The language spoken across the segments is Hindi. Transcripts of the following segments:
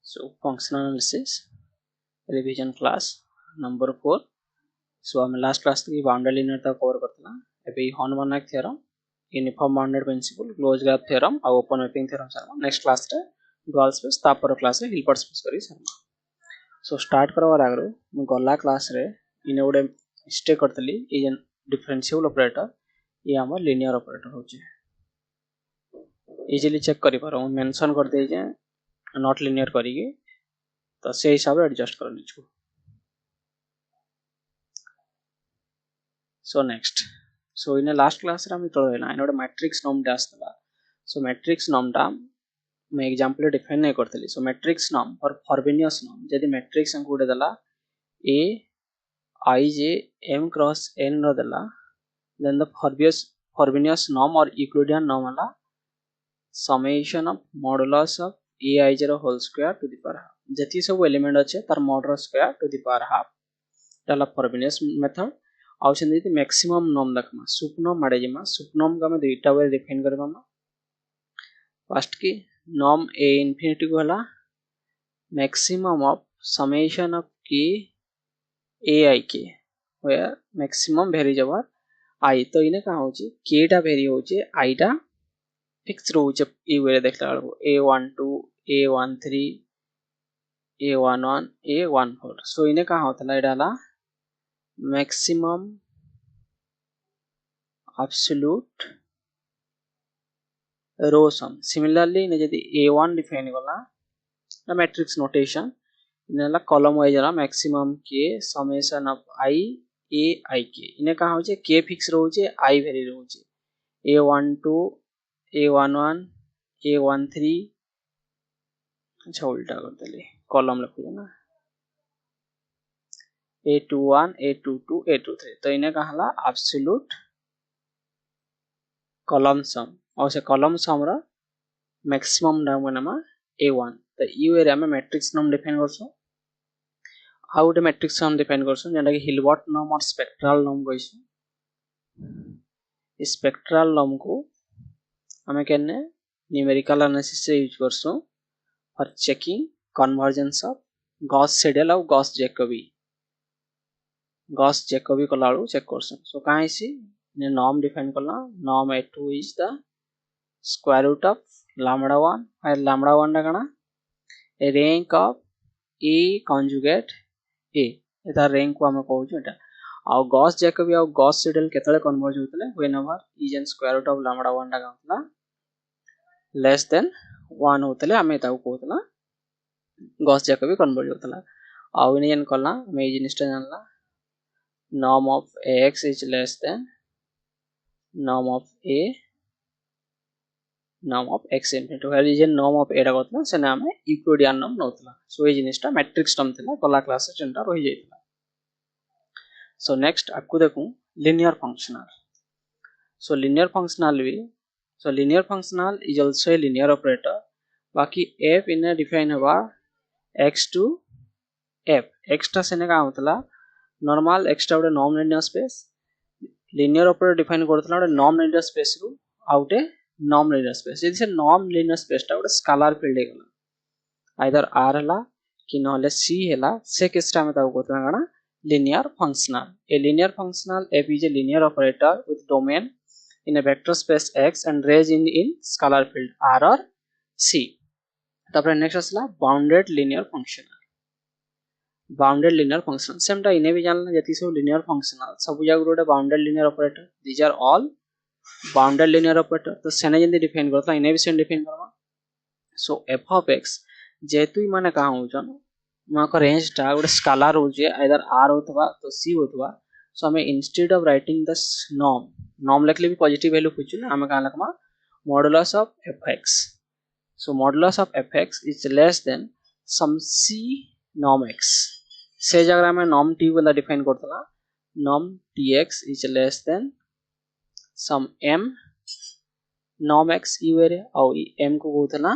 So functional analysis revision class number 4. So हम last class की boundary linear तक cover करते हैं. अभी HAHN BANACH theorem, uniform bounded principle, closed graph theorem और open mapping theorem सारा next class रे dual space तापर class रे Hilbert space करी सारा. So start करवार आगरो मैं गला class रे इन्हें उड़े stay करते ली ये जन differentiable operator ये हमारा linear operator होचे. easily check करी पारो हूँ mention कर दे जाए not linear करिए तो से हिसाब से एडजस्ट कर लीजिए. So next so in last class रे हम तो है ना इनोड मैट्रिक्स नॉर्म दास्तला. सो मैट्रिक्स नॉर्म दा मैं एग्जांपल डिफाइन नहीं करतली. सो मैट्रिक्स नॉर्म और फॉरबिनियस नॉर्म यदि मैट्रिक्स अंक उडे दला a i j m cross n रो दला देन द फॉरबिनियस नॉर्म और यूक्लिडियन नॉर्म वाला summation of modulus of a i j whole square to the power half जति सब एलिमेंट अच्छे तार modulus square to the power half ताला फॉरबिनियस मेथड ऑप्शन दी मैक्सिमम नॉर्म दखमा सुपनॉर्म माडे जमा सुपनॉर्म का मैं दुईटा वे डिफाइन करबा मा. फर्स्ट की नॉर्म a इंफिनिटी को हला maximum of summation of k a i k where maximum vary जवर i तो इने का होची k टा वेरी होची i टा फिक्स रहउचे ई वे देखला a12 a13 a11 a14. सो इने का होतला इडाला maximum absolute row sum. Similarly in जदि a1 define करना ना matrix notation इनला column wise जरा maximum k summation of I a I k इन्हें कहाँ होचे k fix रहउचे I vary रहउचे a12 a11 a13 अच्छा उल्टा कर देले column लिखो ना a21 a22 a23 तो इन्हें कहाला एब्सोल्यूट कॉलम सम और से कॉलम सम रा मैक्सिमम नाम नामा a1 तो यू एरिया में मैट्रिक्स नाम डिफाइन करसो हाउ द मैट्रिक्स नाम डिफाइन करसो जेंडा कि हिल्बर्ट नाम और स्पेक्ट्रल नाम कइसो. स्पेक्ट्रल नाम को हमें कहने न्यूमेरिकल एनालिसिस से यूज करसो for checking convergence of Gauss Seidel और गॉस जैकोबी कलाड़ू चेक करसन. सो कहाँ इसी ने नॉर्म डिफाइन करना norm a2 is the square root of lambda 1 और लैम्डा 1 दा कना ए rank of a conjugate a एता रैंक को हम कहू छ एटा और गॉस जैकोबी और गॉस सीडल केतले कन्वर्ज होतले whenever is an square root of lambda 1 दा काउंटला लेस देन 1 होतले हमें ताऊ कहतला गॉस जैकोबी कन्वर्ज होतला और इने जन कला हमें ई जिनिसटा जानला norm of ax is less than norm of a norm of x infinity where is norm of a रा गतला से नाम है यूक्लिडियन नॉर्म नोतला. सो ये जिनिसटा मैट्रिक्स टर्म थला गला क्लास से चिंता रही जाइतला. सो नेक्स्ट आपको देखूं linear functional. सो linear functional भी सो linear functional is also a linear operator बाकी f इने डिफाइन हुआ x to f एक्स्ट्रा से ने का होतला नॉर्मल एक्स्ट्रा उडे non linear space linear operator define करतला उडे नॉन लिनियर स्पेस रु आउटे नॉन लिनियर स्पेस यदि से नॉन लिनियर स्पेस टा उडे स्केलर फील्ड हेगला आइदर r हला कि नहले c हला से केसटा में ताऊ करतला गना linear functional. A linear functional f is A linear operator with domain in A vector space x and range in scalar field r और c. तापर नेक्स्ट असला bounded linear functional bounded linear functional same टा इने भी जानला जति सब लिनियर फंक्शनल सब जगह रोड bounded linear operator these are all bounded linear operator तो सेने जंदी डिफाइन करता इने भी सेम डिफाइन करबा. सो f ऑफ x जेतु माने का हो जन मा का रेंज टा गोटे स्केलर हो जे आइदर r होतबा तो c होतबा. सो हमें instead of writing the norm लिखले भी पॉजिटिव वैल्यू पूछू ना हमें का लिखमा modulus of fx. So modulus of fx is less than some c norm x से जगह में norm t वाला डिफाइन करतला norm tx is less than some m norm x ई वेरे और m को कहतला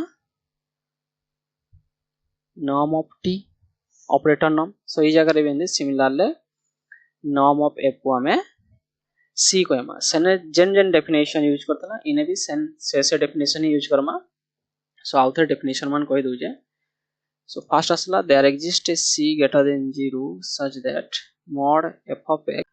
norm of t operator norm. So ई जगह रे बेंदे सिमिलरली norm of f को हमें c को हम सेने जन डेफिनेशन यूज करतला इने भी से डेफिनेशन यूज करमा. सो आउथर डेफिनेशन मान कहि दोजे. So first asla there exists a c greater than 0 such that mod f of x,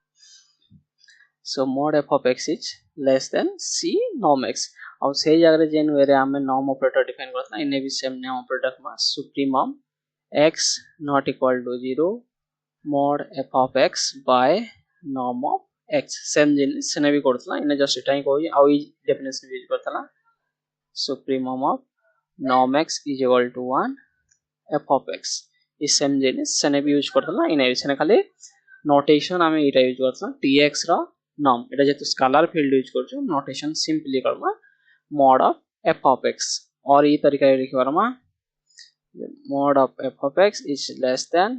so mod f of x is less than c norm x. ଆଉ ସେଇ ଜାଗାରେ ଯେନ୍ ୱେରେ ଆମେ ନର୍ମ ଅପରେଟର ଡିଫାଇନ୍ करथला इने भी सेम नॉर्म ऑपरेटर मा supremum x not equal to 0 mod f of x by norm of x same जिनिस सेने भी करथला इने जस्ट इटा ही कहू आ ई डेफिनेशन यूज करथला supremum of norm x is equal to 1 f of x इस सेम जिनिस सेने भी यूज करथला इने सेने खाली नोटेशन आमे इटा यूज करथला tx रा norm एटा जेतु स्केलर फील्ड यूज करछु नोटेशन सिंपली करबा mod of f of x और ई तरीका लिखबारमा mod of f of x is less than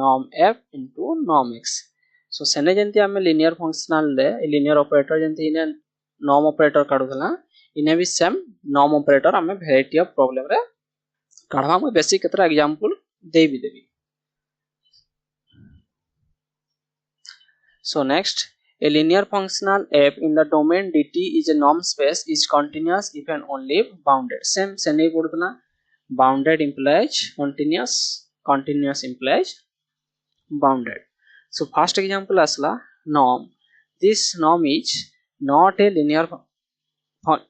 norm f into norm x. So सेने जेंति आमे लीनियर फंक्शनल ले लीनियर ऑपरेटर जेंति इने नॉर्म ऑपरेटर काढुथला इने भी सेम नॉर्म ऑपरेटर आमे वैरायटी ऑफ प्रॉब्लम रे काढवा म basic केतरा example Devi Devi. So next, a linear functional f in the domain dt is a norm space is continuous if and only bounded. Same sene kodutuna bounded implies continuous, continuous implies bounded. So first example asla norm. This norm is not a linear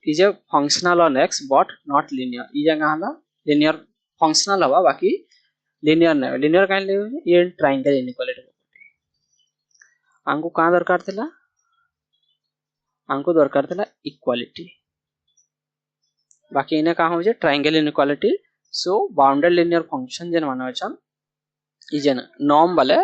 is a functional on x but not linear. ई जगह हला linear functional हवा बाकी linear नहीं. Linear काहे ले ये triangle inequality. आंको कहाँ दरकार थिला आंको दरकार थिला इक्वालिटी बाकी इने कहाँ हो जे ट्रायंगल इनइक्वालिटी. सो बाउंडेड लिनियर फंक्शन जेन माने छन ई जेन नॉर्म वाले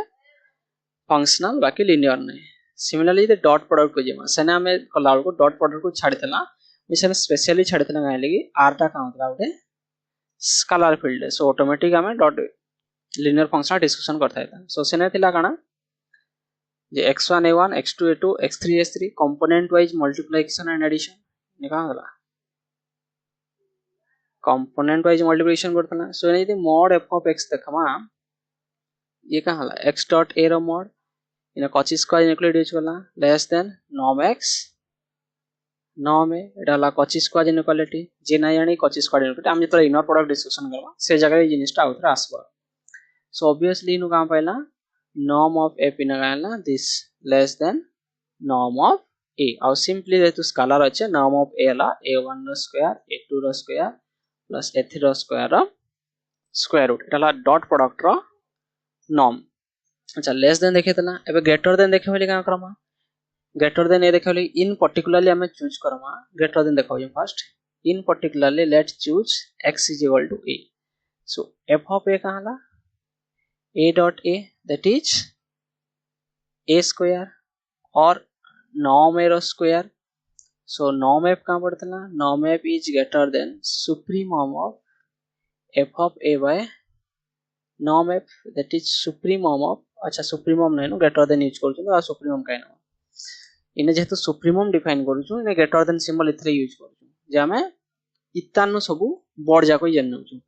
फंक्शनल बाकी लिनियर नहीं. सिमिलरली द डॉट प्रोडक्ट को जेमा सेना हमें कलाउड को डॉट प्रोडक्ट को छाडितला मिशन स्पेशली छाडितला गाय लगी आरटा काम होतला उठे स्केलर फील्ड. सो ऑटोमेटिक हमें डॉट लिनियर फंक्शन डिस्कशन करता है. सो सेना थिला काना जे x1 a1 x2 a2 x3 s3 component wise multiplication and addition ने कहा होला component wise multiplication करथला. सो यदि mod f of x देखमा ये कहा होला x dot a रो mod इने cos स्क्वायर इनक्लूड यूज करला less than norm x norm a एटा होला cos स्क्वायर इनइक्वालिटी जे ना जानी cos स्क्वायर इनइक्वालिटी हम जतरा इनर प्रोडक्ट डिस्कशन करबा से जगह ये जिनिसटा आउथरा आसबा. सो ऑब्वियसली इनु कहां पाइला norm of f in a this less than norm of a. Or simply to scalar अच्छे norm of a La a1 row square a2 row square plus a3 row square row square root इटा ला dot product रो norm. अच्छा less than देखे तला एबे greater than देखे वाली कहाँ करमा greater than ए देखे वाली in particularly हमें choose करमा greater than देखा हुई first in particularly let's choose x is equal to a. So f of a कहाँ ला a dot a that is a square or norm a square. So norm f कहाँ पड़ता है norm f is greater than supremum of f of a by norm f that is supremum of अच्छा supremum नहीं नो greater than यूज करूँ तो supremum का ना इन्हें जेहतु supremum define करूँ इन्हें greater than symbol इतने यूज करूँ जामे इतानु सबु बोर्ड जाको ये जानना हूँ.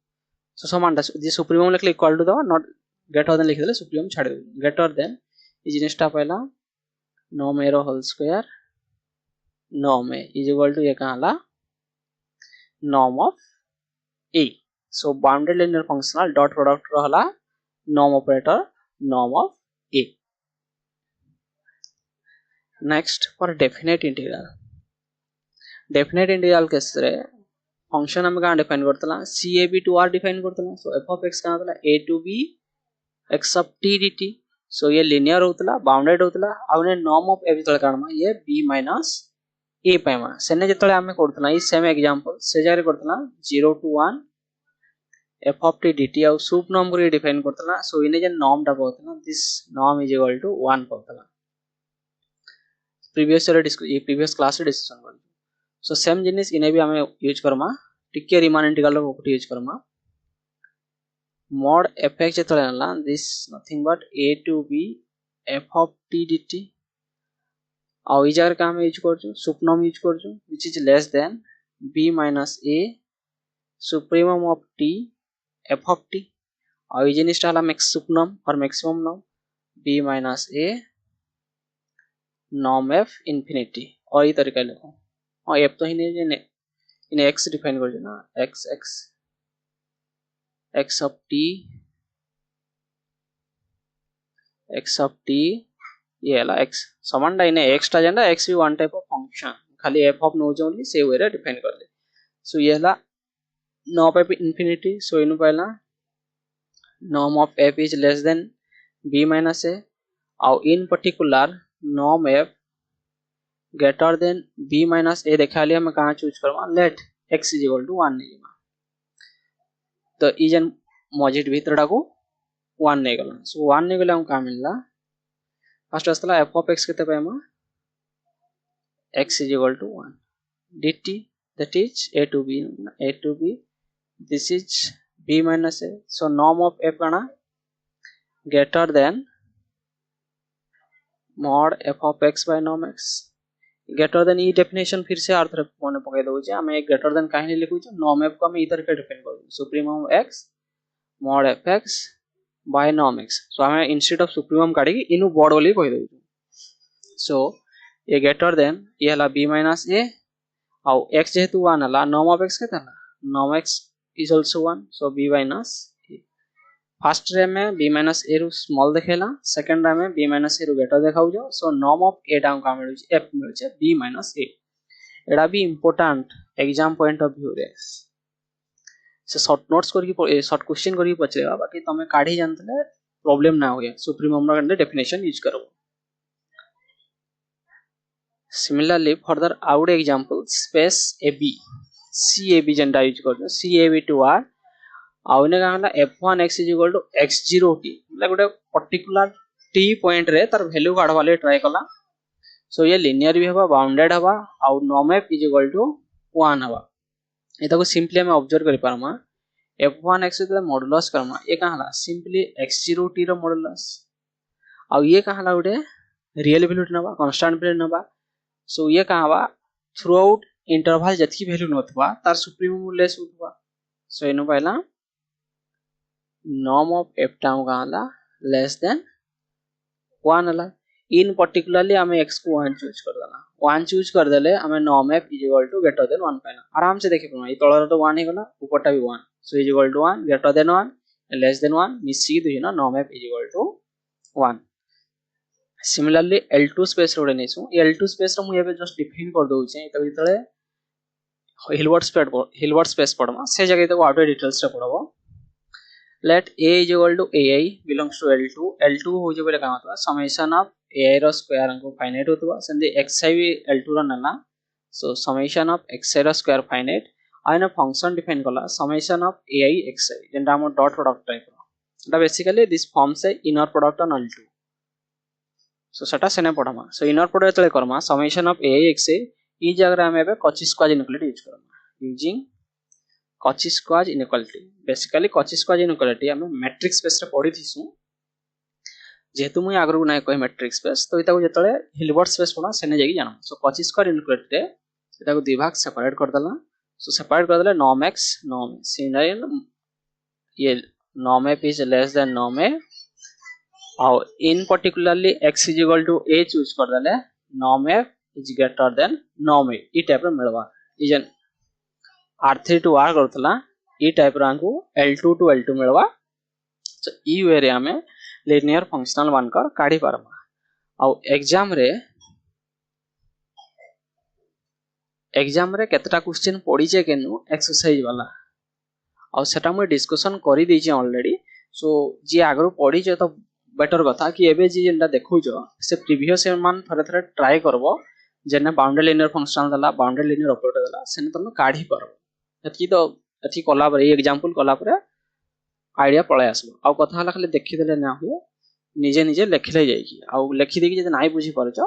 So समान टा जी supremum लिखले equal to दवा not greater than लिख देले supremum छाड़ दे greater than इस जिनिसटा पहला norm a whole square norm a is equal to ये कहाँ ला norm of a. So bounded linear functional dot product रहला norm operator norm of a. Next for definite integral. Definite integral case रे फंक्शन हम कहाँ define Kartala c a b to r define Kartala. So f of x कहाँ तला a to b x of t dt. So ये linear होतला bounded होतला आवने norm of f तले काढमा ये b minus a पाइमा सेने जतले हमें करतला ई सेम एग्जांपल से जारे करतला 0 to 1 f of t dt और सूप नॉर्म को डिफाइन करतला. सो इने जे नॉर्म टा होतला this norm is equal to 1 होतला प्रीवियस क्लास रे डिस्कशन कर. सो सेम जिनिस इने भी हमें यूज करमा टिके रीमान इंटीग्रल को यूज करमा mod fx जतले हला this nothing but a to b f of t dt और ई जगह का हम यूज करछु सुपनम यूज करछु which is less than b minus a supremum of t f of t और ई जिनिसटा हला मैक्स सुपनम और maximum norm b minus a norm f infinity और ई तरीका लिखो और f तो ही नहीं इने x डिफाइन करछु ना x x x of t ये हला x समान डाइने x टा जेंडा x भी वन टाइप ऑफ फंक्शन खाली f of no only say वे रे डिफाइन कर ले सो ये हला नॉर्म ऑफ इंफिनिटी सो इनु पहला norm of f is less than b minus a और इन particular norm f greater than b minus a देखा लिया मैं कहाँ चूज करवा let x is equal to 1 नहीं तो इजन मॉजिट भीतर को 1 नहीं गला सो 1 नहीं गला हम कहाँ मिलला फर्स्ट असला f of x कितने पे हम x is equal to 1 dt that is a to b this is b minus a so norm of f gonna greater than mod f of x by norm x greater than E definition फिर से अर्थ मने पकाई दउ जे हमें ग्रेटर देन काहे लिखु जे norm f को हम इधर के डिफाइन कर supremum x mod f x by norm x सो हमें इंस्टेड ऑफ सुप्रीमम काढी कि इनु बॉड वाली कहि दउ सो ये ग्रेटर देन ये हला b minus a और x जेहेतु 1 हला norm of x केतना norm x is also 1 so b minus a first ray में b minus a रु स्मॉल देखेला सेकंड रे में b minus a रु ग्रेटर देखाउ जो सो norm of a डाउन का मिलु f मिलु छै b minus a एडा भी important exam point of view रे से शॉर्ट नोट्स करके शॉर्ट क्वेश्चन करके पचरेगा बाकी तमे काढी जानतले प्रॉब्लम ना होय सुप्रीमम रा डेफिनेशन यूज करो सिमिलरली फर्दर आउट एग्जांपल स्पेस ab cab जेंडा यूज करछो cab टू r आउने गाला f1 x is equal to x0 t मतलब गोटे पर्टिकुलर t पॉइंट रे तार वैल्यू काढवा ले ट्राई कला सो ये लिनियर भी हवा बाउंडेड हवा और norm f is equal to 1 हवा एता को सिंपली हम ऑब्जर्व करि पारमा f1 x तो मॉडुलस करमा ये कहाला सिंपली x0 t रो मॉडुलस और ये कहाला गोटे रियल वैल्यू नबा कांस्टेंट वैल्यू नबा सो ये कहावा थ्रू आउट इंटरवल जतकी वैल्यू नथवा तार सुप्रीमम लेस होतवा सो एनु पहला norm of f टाउ कहाला लेस देन 1 हला इन पर्टिकुलरली हमें x को 1 चूज कर देला 1 चूज कर देले हमें norm f is equal to greater than 1 पाइला आराम से देखि परमा ई तळर तो 1 हे गला ऊपरटा भी 1 सो is equal to 1 greater than 1 less than 1 मिसी दुई ना norm f is equal to 1 similarly L2 space रोडे नेसु L2 स्पेस रो मु एबे जस्ट डिफाइन कर दउ छै त भितरे हिलबर्ट स्पेस पडमा से जगह तो ऑटो डिटेल्स रे पडबो let a is equal to ai belongs to L2 हो जे बेले का मतलब समेशन ऑफ ai रो स्क्वायर को फाइनाइट होतबा संदे xi भी L2 रो नला सो समेशन ऑफ xi रो स्क्वायर फाइनाइट आइना फंक्शन डिफाइन कला समेशन ऑफ ai xi जेंडा हम डॉट प्रोडक्ट टाइप दा basically this forms a inner product on L2 so सेटा सेने पढमा सो इनर प्रोडक्ट तले करमा समेशन ऑफ ai xi ई जगह हम एबे कॉची स्क्वायर इनइक्वालिटी यूज करमा using Cauchy square inequality basically Cauchy square inequality हम मैट्रिक्स स्पेस रे पढी थिसु जेहेतु मुई आगरु नै कोइ मैट्रिक्स स्पेस तो इता को जतले हिलबर्ट स्पेस पडा सेने जाई जाना सो कॉची स्क्वायर इनइक्वालिटी रे इता को दो भाग सेपरेट कर दला सो सेपरेट कर दले norm x norm सिनाइन ये norm f is less than norm a और in particularly x is equal to a choose कर दले norm f is greater than norm a E type रे मिलवा इजन r3 to r Kartala E type रा को L2 to L2 मिलवा सो ई वे रे हमें लिनियर फंक्शनल वन कर काढी पारमा और एग्जाम रे केतटा क्वेश्चन पड़ी जे केनु एक्सरसाइज वाला और सेटा हम डिस्कशन करि दै छी ऑलरेडी सो जे आगरो पड़ी जे तो बेटर कथा कि एबे जे जेंडा देखौ जो से प्रीवियस मान थरे थरे ट्राई करबो जेने बाउंडेड लिनियर फंक्शनल दला बाउंडेड लिनियर ऑपरेटर दला सेने तुम काढी पारो एतकी तो एथि कला पर एग्जांपल कला पर आईडिया पळे आसबो आ कथा हला खाली देखि देले ना हो निजे निजे लेखिले जाई की आ लेखि देकी जे नाइ बुझी परछ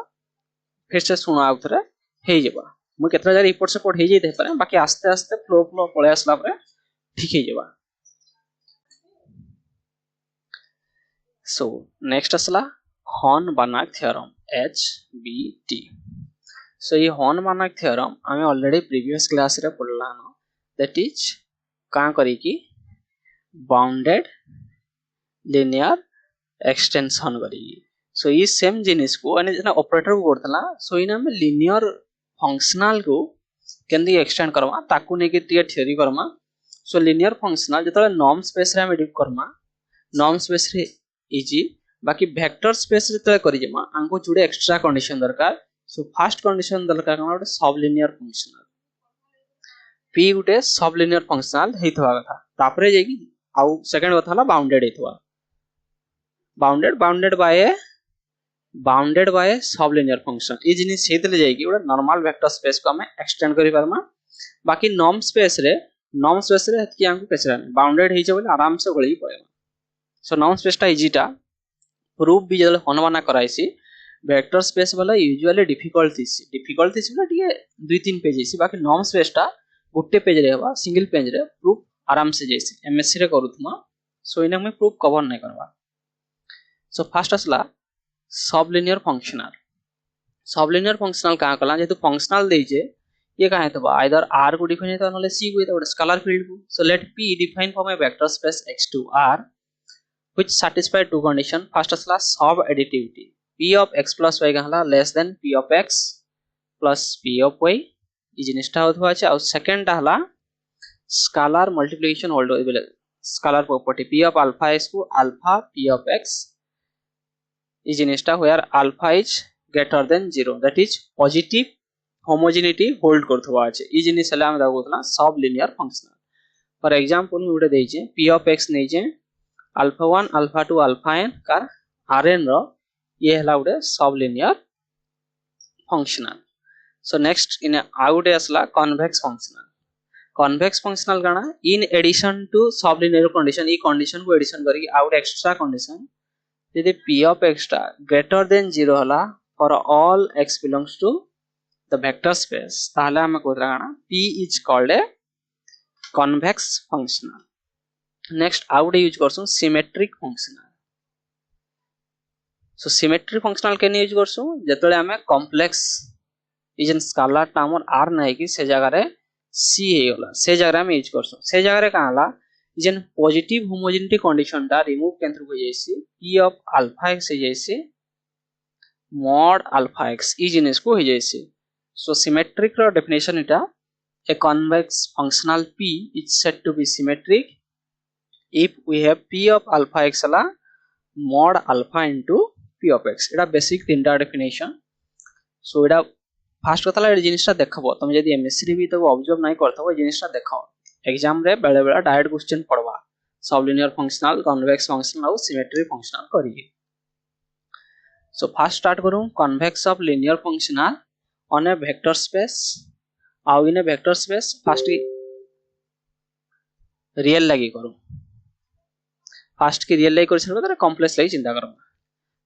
फिर से सुना आ थरे हे जेबा मु केतरा जा रिपोर्ट से पढ हे जेते पारे बाकी आस्ते आस्ते फ्लो पळे आसला पर ठीक हे जेबा सो नेक्स्ट असला HAHN बानाच थ्योरम HBT सो ये HAHN बानाच थ्योरम हमें ऑलरेडी प्रीवियस क्लास रे पढला न दैट इज का करी की बाउंडेड लिनियर एक्सटेंशन करी सो ये सेम जिनिस को अने जना ऑपरेटर को करतला सो इना में लिनियर फंक्शनल को केंदी एक्सटेंड करवा ताकू ने के थ्योरी करमा सो लिनियर फंक्शनल जतले नॉर्म स्पेस रे हम डिफ करमा नॉर्म स्पेस रे इजी बाकी वेक्टर स्पेस जतले करि जमा आंको जुडे एक्स्ट्रा कंडीशन दरकार सो फर्स्ट कंडीशन दरकार कमा गोटे सब लिनियर फंक्शनल p गोटे सब लिनियर फंक्शनल हेथवा कथा तापरे जेकी आउ सेकंड कथा हला बाउंडेड हेथवा बाउंडेड बाय सब लिनियर फंक्शन ई जिनिस हेतले जाईकी गोटे नॉर्मल वेक्टर स्पेस को हम एक्सटेंड करि परमा बाकी नॉर्म स्पेस रे कि हमको पेचरा बाउंडेड हे जे बोले आराम से गळी पड़ेगा सो नॉर्म स्पेस टा इजीटा प्रूफ भी जले हनवाना कराइसी वेक्टर स्पेस वाला यूजुअली डिफिकल्ट थिस ना टिके 2-3 पेज इसी बाकी नॉर्म स्पेस टा गुट्टे पेज रे हवा सिंगल पेज रे प्रूफ आराम से जैसे एमएससी रे करूथमा सो इने में प्रूफ कवर नै करबा सो फर्स्ट असला सब लिनियर फंक्शनल का कला जेतु फंक्शनल देजे ये का है तो आइदर r को डिफाइन तो नले c को तो स्केलर फील्ड को so let p define for my vector space x2r which satisfy two condition first असला sub additivity p of x plus y का हला less than p of x plus p of y ई जिनिसटा होथवा আছে और सेकंड हला स्केलर मल्टीप्लिकेशन होल्ड होइबले scalar property p of alpha x को alpha p of x ई जिनिसटा where alpha is greater than 0 that is positive homogeneity hold करथवा আছে ई जिनिस हला हम दागोतना sub linear functional for example उडे देइचे p of x नै जे alpha 1 alpha 2 alpha n कार rn रो ये हला उडे sub linear functional so next in आउटे असला कन्वेक्स फंक्शनल गाना in addition to sub linear condition ई कंडीशन को एडिशन करी आउट एक्स्ट्रा कंडीशन यदि p of x टा ग्रेटर देन 0 हला for all x belongs to the vector space ताले हम कोतरा गाना p is called a convex functional next आउट यूज करसु symmetric functional so symmetric functional के यूज करसु जतले हमें कॉम्प्लेक्स इजन स्केलर टा हमर r नै कि से जगह रे c हे होला से जगह हम यूज करसु से जगह रे काला इजन पॉजिटिव होमोजेनिटी कंडीशन टा रिमूव केंद्र को जैसी p of alpha x जैसे mod alpha x ई जिनिस को हो जैसे सो सिमेट्रिक रो डेफिनेशन इटा a convex functional p is said to be symmetric if we have p of alpha x ला mod alpha into p of x एटा बेसिक तीनटा डेफिनेशन सो एटा फास्ट कथला ए जिनिसटा देखबो तुम यदि एमएससी रे भी तो ऑब्जर्व नै करथबो जिनिसटा देखो एग्जाम रे बेले बेले डायरेक्ट क्वेश्चन पढ़वा सब लिनियर फंक्शनल कन्वेक्स फंक्शनल और सिमेट्रिक फंक्शनल करिए सो फास्ट स्टार्ट करूं convex of linear functional on A vector space आउ इन ए वेक्टर स्पेस फास्ट रियल लगी करूं फास्ट की रियल लगी कर छरबा त कॉम्प्लेक्स लगी चिंता करबा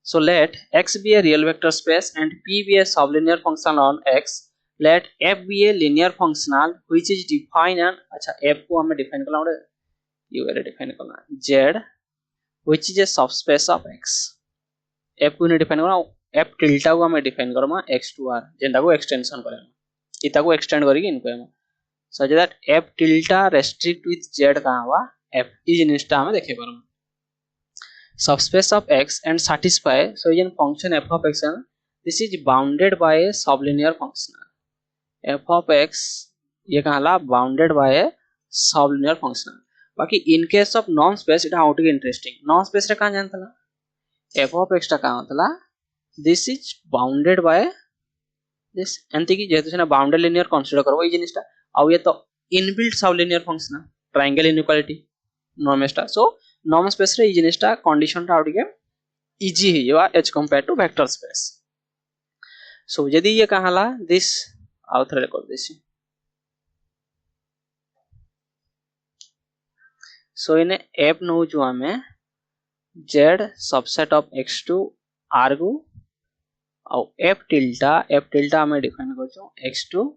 so let x be a real vector space and p be a sublinear function on x let f be a linear functional which is defined and अच्छा f को हमें डिफाइन करना है ये वाला डिफाइन करना z which is a subspace of x f को ने डिफाइन करना f tilde को हमें डिफाइन करमा x2r जेंदा को एक्सटेंशन करेमा इता को एक्सटेंड करी इनको हम such that f tilde restrict with z का हवा f इज जिनिसटा हमें देखे परम subspace of x and satisfy so in function f of x and this is bounded by a sublinear functional f of x ये कहला bounded by a sublinear functional बाकी in case of non space इटा आउट के इंटरेस्टिंग non space रे का जानतला f of x टा का होतला this is bounded by this एंती की जेतु सेना बाउंडेड लिनियर कंसीडर करबो ई जिनिसटा आ ये तो inbuilt sublinear functional triangle inequality norm स्टा सो नॉर्म स्पेस रे ई जिनिसटा कंडीशन टा आउट के इजी है यो as compare to vector space so यदि ये कहला दिस आउथर कर देसी सो इने f नो जो हमें z subset of x2 r को और f tilde हमें डिफाइन करछो x2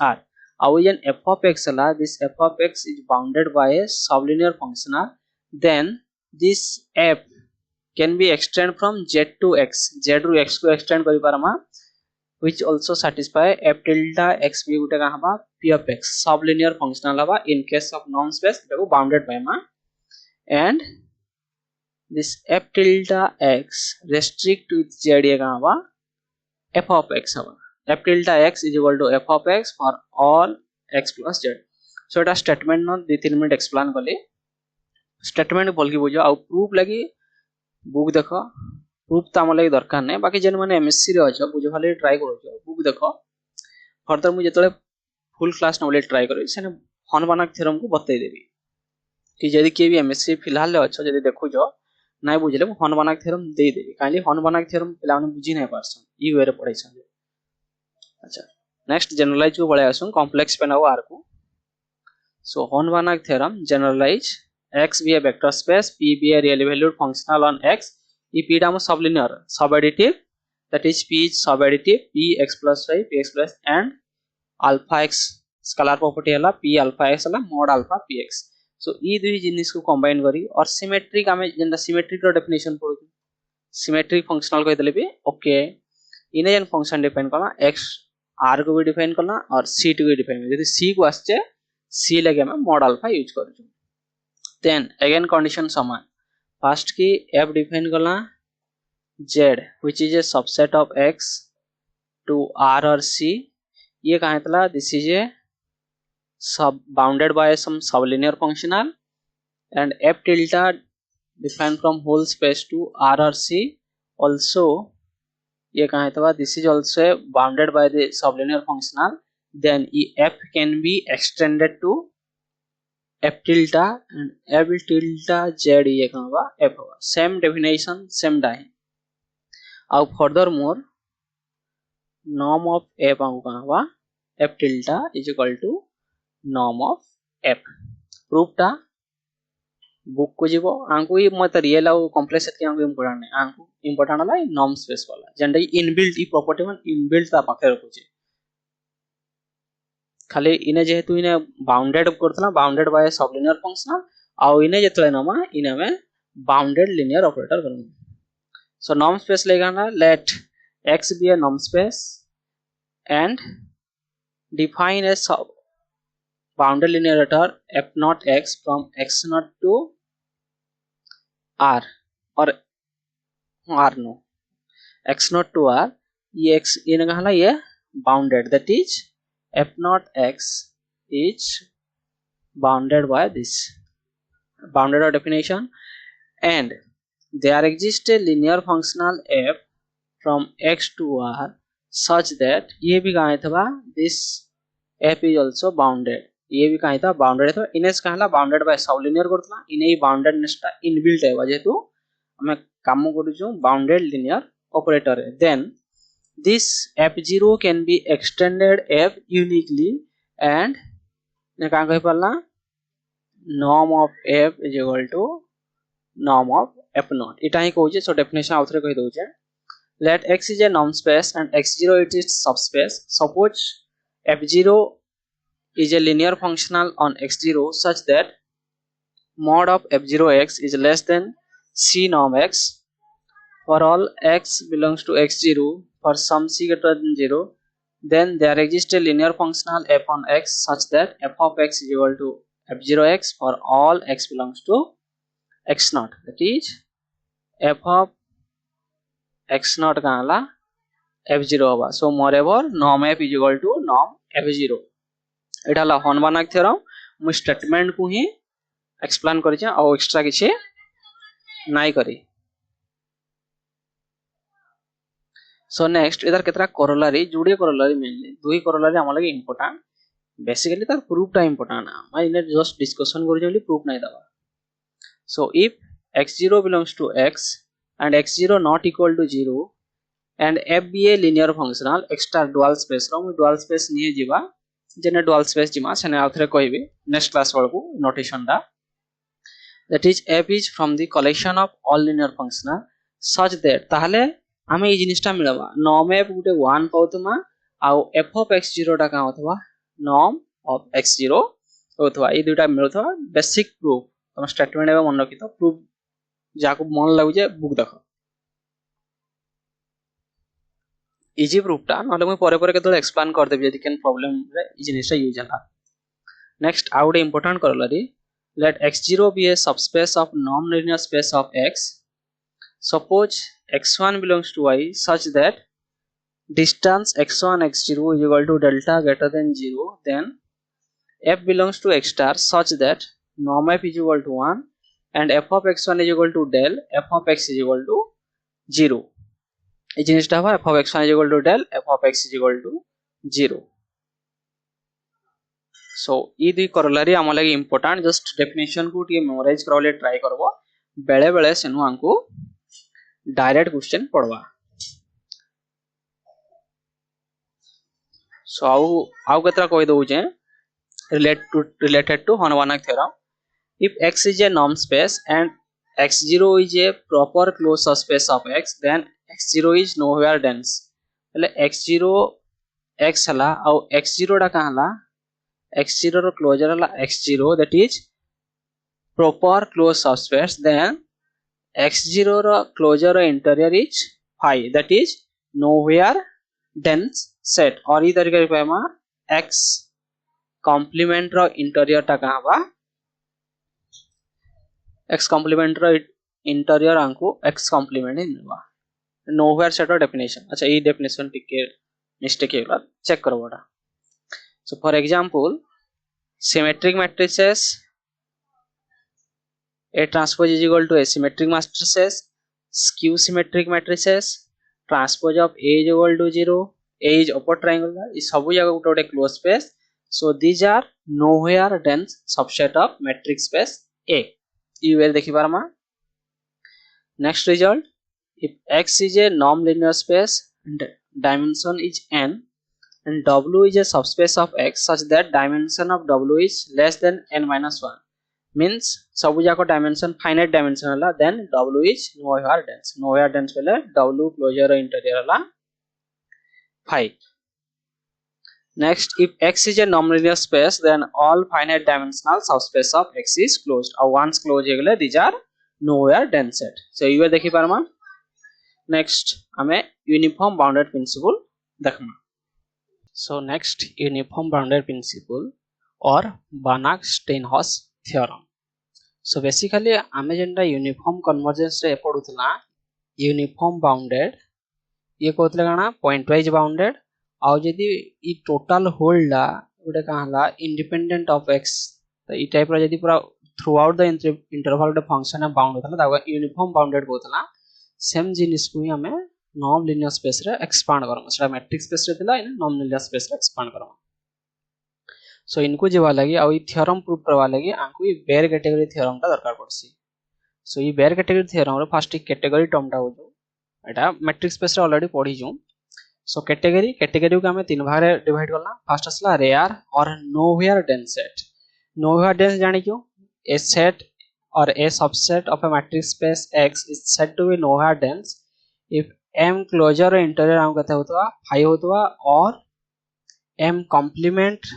r और ये f of x ला this f of x is bounded by a sublinear functional then this f can be extended from z to x z ru x को extend करि पारमा which also satisfy f tilde x भी गुटे का हबा p of x sublinear functional हबा in case of non space एटा को bounded by मा and this f tilde x restrict with z ये का हबा f of x हबा f tilde x is equal to f of x for all x plus z so Etah statement न 2-3 मिनट एक्सप्लेन कले स्टेटमेंट बोल के बुझो आ प्रूफ लगी बुक देखो प्रूफ तो आम लगी दरकार नहीं बाकी जेन माने एमएससी रे अच्छा बुझो खाली ट्राई करो बुक देखो फर्दर मु जेतले फुल क्लास न ट्राई करी सेने हॉर्न बानाक थ्योरम को बतई देबी कि जदि के भी एमएससी फिलहाल अच्छा जदि देखो जो नाइ बुझले हॉर्न बानाक थ्योरम दे देबी काली हॉर्न बानाक थ्योरम पिला माने बुझी नहीं पारसन ई वे रे पढाइसन। अच्छा नेक्स्ट जनरलाइज को पळे आसु कॉम्प्लेक्स पे नाउ आर को so Hahn Banach theorem generalize x be a vector space p be a real valued functional on x if p is sublinear subadditive that is p is subadditive p x plus y p x plus and alpha x scalar property है p alpha x है mod alpha p x so ये दुई जिनिस को कंबाइन करी और सिमेट्रिक आमे जेंदा सिमेट्रिक रो डेफिनेशन पढु सिमेट्रिक फंक्शनल कहि देले भी ओके इने जेन फंक्शन डिफाइन करना x r को भी डिफाइन करना और c को भी डिफाइन करना यदि c को आछे c लगे हम mod alpha यूज करछु then again condition समान first की f डिफाइन करना z which is a subset of x to r or c ये कहा था this is a sub bounded by some sublinear functional and f tilde defined from whole space to r or c also ये कहा था this is also bounded by the sublinear functional then f can be extended to f tilde and f tilde z ये कहा f same definition same die और furthermore norm of f कहा f tilde is equal to norm of f proof टा बुक को जीवो आंकु ये मत रियल और कॉम्प्लेक्स के आंकु इंपोर्टेंट है आंकु इंपोर्टेंट वाला नॉर्म स्पेस वाला जेंडा इनबिल्ट ई प्रॉपर्टी मन इनबिल्ट ता पाखे रखुचे खाली इने जेहेतु इने बाउंडेड करतला बाउंडेड बाय सबलिनियर फंक्शनल आ इने जेतले नमा इने में बाउंडेड लिनियर ऑपरेटर करू सो नॉर्म स्पेस लेगा ना late x be a norm space and define a sub bounded linear operator f naught x from x naught to r or r no x naught to r ये x ये कहला ये bounded that is f naught x is bounded by this bounded or definition and there exists a linear functional f from x to r such that ये भी कहा था this f is also bounded ये भी कहा था बाउंडेड है इनेस कहला बाउंडेड बाय सबलिनियर करतला इने बाउंडेडनेस टा इनबिल्ट है जेहेतु हम काम करू बाउंडेड लिनियर ऑपरेटर है then this f0 can be extended f uniquely and ने का कहि परला norm of f is equal to norm of f naught इटा ही कहू सो डेफिनेशन आउथरे कहि दउ छे let x is a norm space and x0 it is subspace suppose f0 is a linear functional on x0 such that mod of f0x is less than c norm x for all x belongs to x0 for some c greater than 0 then there exists a linear functional f on x such that f of x is equal to f0x for all x belongs to x0 that is f of x0 कहला f0 होगा so moreover norm f is equal to norm f0 Etah La horn Banach theorem मु स्टेटमेंट को ही एक्सप्लेन करि छ और एक्स्ट्रा किछि नाइ करी सो नेक्स्ट इधर केतरा कोरोलरी जुडे कोरोलरी मेनली दुई कोरोलरी हम लगे इंपोर्टेंट बेसिकली तार प्रूफ टा इंपोर्टेंट हम इने जस्ट डिस्कशन करि जली प्रूफ नाइ दबा so if x0 belongs to x and x0 not equal to 0 and f be a linear functional extra dual space row dual space निये जीवा जेने dual space जिमा सेने आउथरे कहबी नेक्स्ट क्लास वाला नोटेशन दा that is f is from the collection of all linear functional such that ताहले हमें ई जिनिसटा मिलबा norm f Gute 1 पाउतमा uh f of x0 टा का होतबा norm of x0 होतबा ई दुटा मिलथबा बेसिक प्रूफ तम स्टेटमेंट एवं मन रखितो प्रूफ जाको मन लागु जे बुक देखो इजी प्रूफ टा नले मैं परे परे केतले एक्सप्लेन कर देबी यदि केन प्रॉब्लम रे ई जिनिसटा यूज हला नेक्स्ट आउट important corollary let x0 be a subspace of non-linear space of x suppose x1 belongs to y such that distance x1 x0 is equal to delta greater than 0 then f belongs to x star such that norm f is equal to 1 and f of x1 is equal to del f of x is equal to 0 এই জিনিসটা হবে f of x1 is equal to del f of x is equal to 0 so ई दुई corollary आम लागि important just definition को टी memorize करले try करबो बेले बेले सेनु हमको direct question पढ़वा so आउ केतरा कहि दउ जे related to HAHN BANACH theorem if x is a norm space and x0 is a proper closed subspace of x then x0 is nowhere dense એટલે x0 x हला और x0 टा कहां हला x0 रो क्लोजर हला x0 that is proper closed subspace then x0 रो क्लोजर रो interior is phi that is nowhere dense set और ई तरीके पे x complement रो interior टा कहां बा x complement रो interior आंको x complement इन बा nowhere set रो definition अच्छा ई definition टिके mistake है चेक करो बड़ा so for example symmetric matrices A transpose is equal to asymmetric matrices skew symmetric matrices transpose of A is equal to 0 A is upper triangle is सब जगह गोटे closed space so these are nowhere dense subset of metric space A you will देखि पारमा next result if X is a norm linear space and dimension is n and W is a subspace of X such that dimension of W is less than n minus 1 means सब जाको dimension finite dimension हला then W is nowhere dense पहले W closure interior हला phi next if X is a non-linear space then all finite dimensional subspace of X is closed और once closed हो गले these are nowhere dense set so ये देखि पारमा next हमें uniform bounded principle देखमा so next uniform bounded principle or Banach theorem so basically आमे जेंटा uniform convergence रे पढुतला uniform bounded ये कहतले गाना point wise bounded आउ जदी ई टोटल होल्ड ला उडे कहला independent of x तो ई टाइप रो जदी पूरा throughout the interval the function है बाउंड होतला ताको uniform bounded कहतला सेम जिनिस को ही हमें नॉन लीनियर स्पेस रे एक्सपांड करम सेटा मैट्रिक्स स्पेस रे दिला इन नॉन लीनियर स्पेस रे एक्सपांड करम सो इनको जेवा लागि आ ई थ्योरम प्रूव करवा लागि आंको ई बेयर कैटेगरी थ्योरम ता दरकार पड़सी सो ई बेयर कैटेगरी थ्योरम रे फर्स्ट कैटेगरी टर्म ता हो जो एटा मैट्रिक्स स्पेस रे ऑलरेडी पढी जो सो कैटेगरी को हमें तीन भाग रे डिवाइड करला फर्स्ट असला रेयर और nowhere dense set nowhere dense जानि क्यों ए set or a subset of a matrix space X is said to be nowhere dense if M closure interior हम कहते होतवा phi होतवा और M complement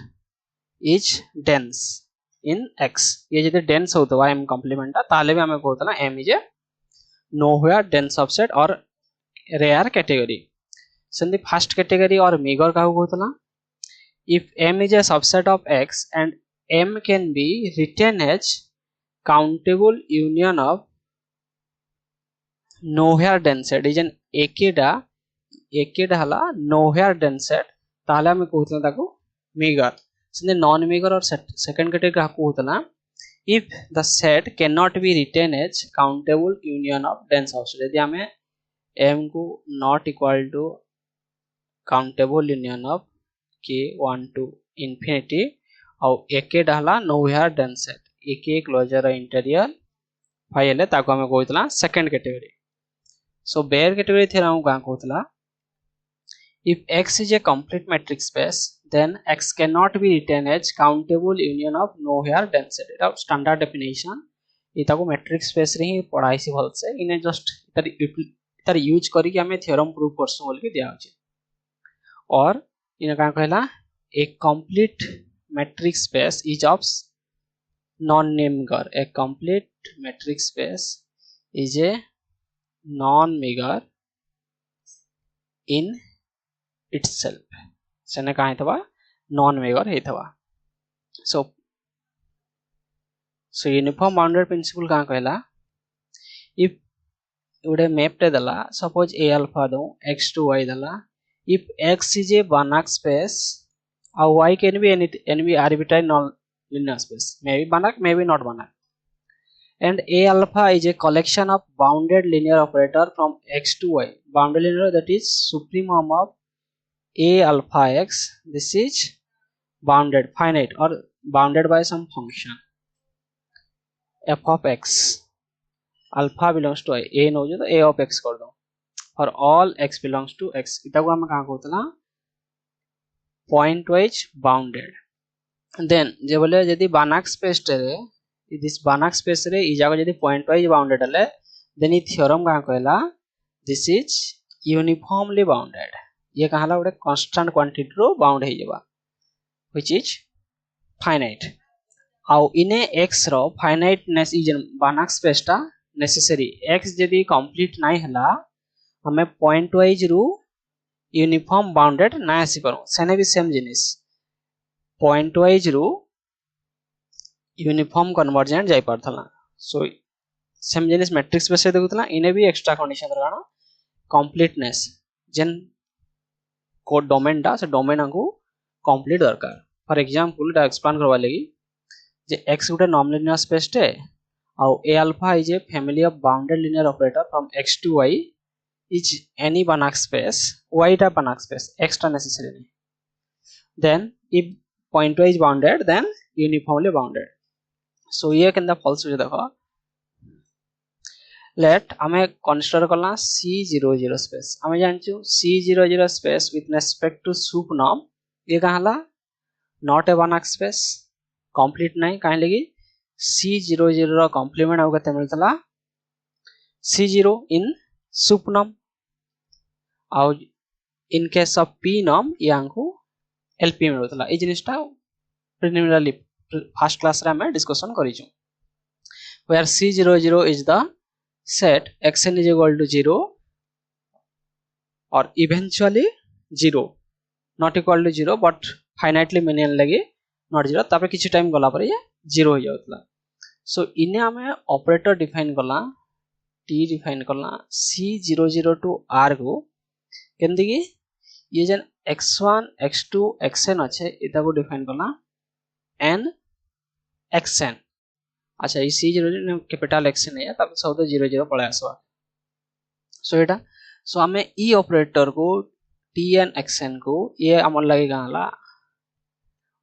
is dense in X ये जदि dense होतवा M complement ता ताले भी हमें कहतला M is a nowhere dense subset or rare category so the first category or meager का कहतला if M is a subset of X and M can be written as countable union of nowhere dense set is an एकदा हला nowhere dense set ताले हमें कहतला ताको meager so non meager और second category का कहतला if the set cannot be written as countable union of dense subset यदि हमें M को not equal to countable union of k1 to infinity और एकदा हला nowhere dense set एक क्लोजर इंटीरियर फाइल ताको हमें कहतला second category so Baire category theorem का कहतला if x is a complete matrix space then x cannot be written as countable union of nowhere dense set Etah standard definition इता को मैट्रिक्स स्पेस रे ही पढ़ाई से भल से इने जस्ट इतर यूज करी कि हमें थ्योरम प्रूव करसु बोल के दिया होचे और इने का कहला a complete matrix space is of non-meager a complete matrix space is a non-meager in itself सेने का हेतवा non-meager हेतवा so uniform bounded principle का कहला if उडे मैप टे दला suppose a alpha दो x to y दला if x is a Banach space Or y can be any arbitrary non-linear space, maybe Banach, maybe not Banach. And A alpha is a collection of bounded linear operator from x to y. Bounded linear, that is supremum of A alpha x. This is bounded, finite, or bounded by some function f of x. Alpha belongs to a no to a of x कर दो. For all x belongs to x. इतना को हम कहाँ को होता है point wise bounded. Then जे बोले यदि Banach space रे this Banach space रे ई जाको यदि point wise bounded है then ये theorem कहाँ कहला this is uniformly bounded. ये कहाँ ला उड़े constant quantity रो bound है जबा which is finite. आउ इने x row finiteness is Banach space टा necessary. x यदि complete नहीं हला हमें point wise रू यूनिफॉर्म बाउंडेड ना आसी पारो सेने भी सेम जिनिस पॉइंट वाइज रू यूनिफॉर्म कन्वर्जेंट जाई पारथला सो सेम जिनिस मैट्रिक्स बेस रे देखुतला इने भी एक्स्ट्रा कंडीशन दरगाना कंप्लीटनेस जेन कोड डोमेन दा से डोमेन को कंप्लीट दरकार फॉर एग्जांपल दा एक्सप्लेन करवा लेगी जे x गुटे नॉन लीनियर स्पेस टे और a alpha is a family of bounded linear operator from x to y is any Banach space, y type Banach space, extra necessary. Then if pointwise bounded, then uniformly bounded. So ये किंदा false हो जाता है. Let हमें consider करना C00 space. हमें जानते हो C00 space with respect to sup norm ये कहाँ ला not a Banach space, complete नहीं कहाँ लगी C00 रा complement होगा तमिल तला C0 in sup norm. और in case of p norm यांको lp मिलतला ए जिनिसटा प्रिलिमिनरी फर्स्ट क्लास रे हम डिस्कशन करिजु where c00 is the set xn is equal to 0 और eventually 0 not equal to 0 but finitely minimum लगे नॉट 0 तापर किछि टाइम गला पर ये 0 हो जाउतला सो इने हमें ऑपरेटर डिफाइन करला t डिफाइन करला c00 टू r को केंदी की ये जन x1 x2 xn अच्छे इता को डिफाइन करना n xn अच्छा ये c0 कैपिटल xn है तब सब 00 पड़े आसवा सो एटा सो हमें ई ऑपरेटर को tn xn को ये अमल लगेगा ला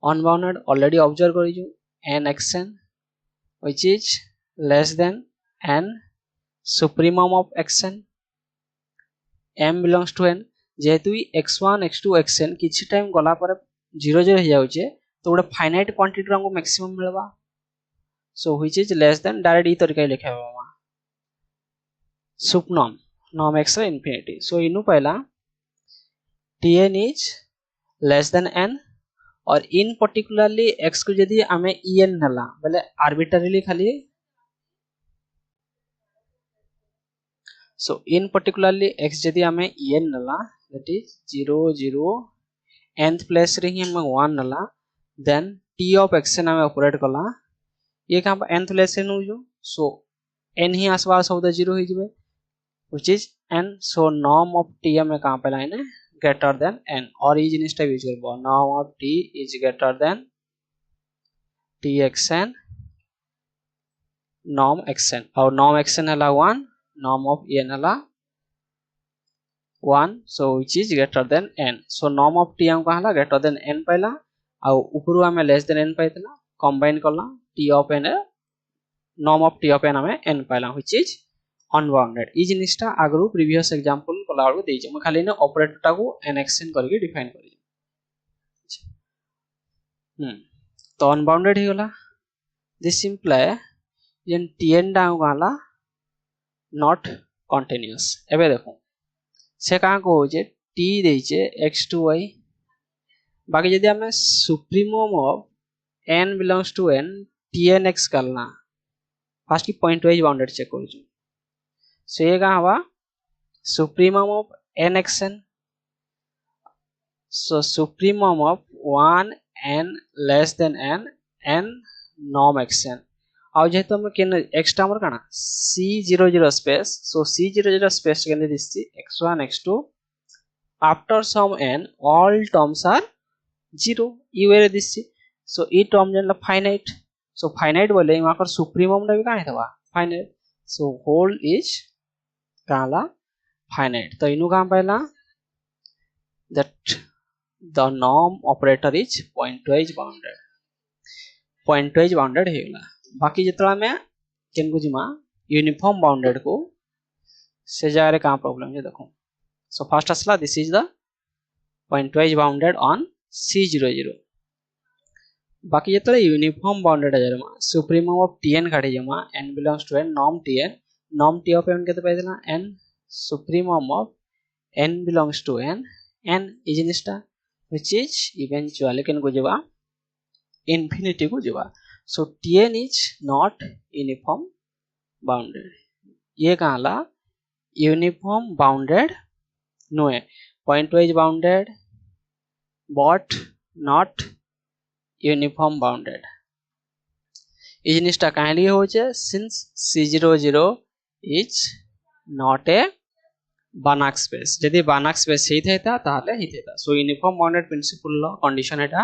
अनबाउंडेड ऑलरेडी ऑब्जर्व करिजु n xn which is less than n supremum of xn m belongs to n जेहेतु x1 x2 xn किछि टाइम गला पर 00 हो जाउचे तो गोटे फाइनाइट क्वांटिटी हमको मैक्सिमम मिलबा so which is less than direct ई तरीका लिखाबा sup norm x infinity so इनु पहला tn is less than n और इन पर्टिकुलरली x को यदि हमें en नला बोले आर्बिट्ररीली खाली so in particularly x यदि हमें en नला that is 0 0 nth place रे ही हमें 1 नला then t of xn हमें ऑपरेट कला ये कहां पर nth place रे नु जो so n ही आसपास सब 0 हो जिवे which is n so norm of t हमें कहां पे लाइन है greater than n और ये जिनिस टा यूज करबो norm of t is greater than txn norm xn और norm xn हला 1 norm of n हला 1 so which is greater than n so norm of t हम कहला greater than n पहला और ऊपर हमें less than n पाइतला कंबाइन करला t of n norm of t of n हमें n पहला which is unbounded ई जिनिसटा आगरु प्रीवियस एग्जांपल कला वाला देइछ हम खाली ने ऑपरेटर टा को nxn करके डिफाइन करी तो अनबाउंडेड ही होला दिस इंप्लाई जन tn डा कहला नॉट कंटीन्यूअस एबे देखो से कहां को होजे t देइचे x to y बाकी यदि हमें supremum of n belongs to n tnx करना फर्स्ट की पॉइंट वाइज बाउंडेड चेक करू सो ये कहां हवा supremum of nxn so supremum of 1 n less than n n norm xn और जेहेतु हम केन एक्स्ट्रा हमर काना c00 space so c00 space केन दिसती x1 x2 after some n all terms are 0 यू रे दिसि सो ई टर्म जनला फाइनाइट सो फाइनाइट बोले इमाकर सुप्रीमम टा भी काहे थवा फाइनाइट सो होल इज काला फाइनाइट तो इनु काम पाइला that the norm operator is pointwise bounded हेला बाकी जितला में केन को जिमा यूनिफॉर्म बाउंडेड को से जारे का प्रॉब्लम है देखो सो फर्स्ट असला this is the pointwise bounded on C00 बाकी जितला यूनिफॉर्म बाउंडेड है जरमा सुप्रीमम ऑफ tn काढे जमा n belongs to n norm t of n केते पाइदला n supremum of n belongs to n is in star which is eventually can go java infinity go java so tn is not uniform bounded ये कहला uniform bounded no है pointwise bounded but not uniform bounded is in star कहली हो जे since C00 is not a Banach space जदि Banach space ही था ताहले ही था सो यूनिफॉर्म बाउंडेड प्रिंसिपल लो कंडीशन एटा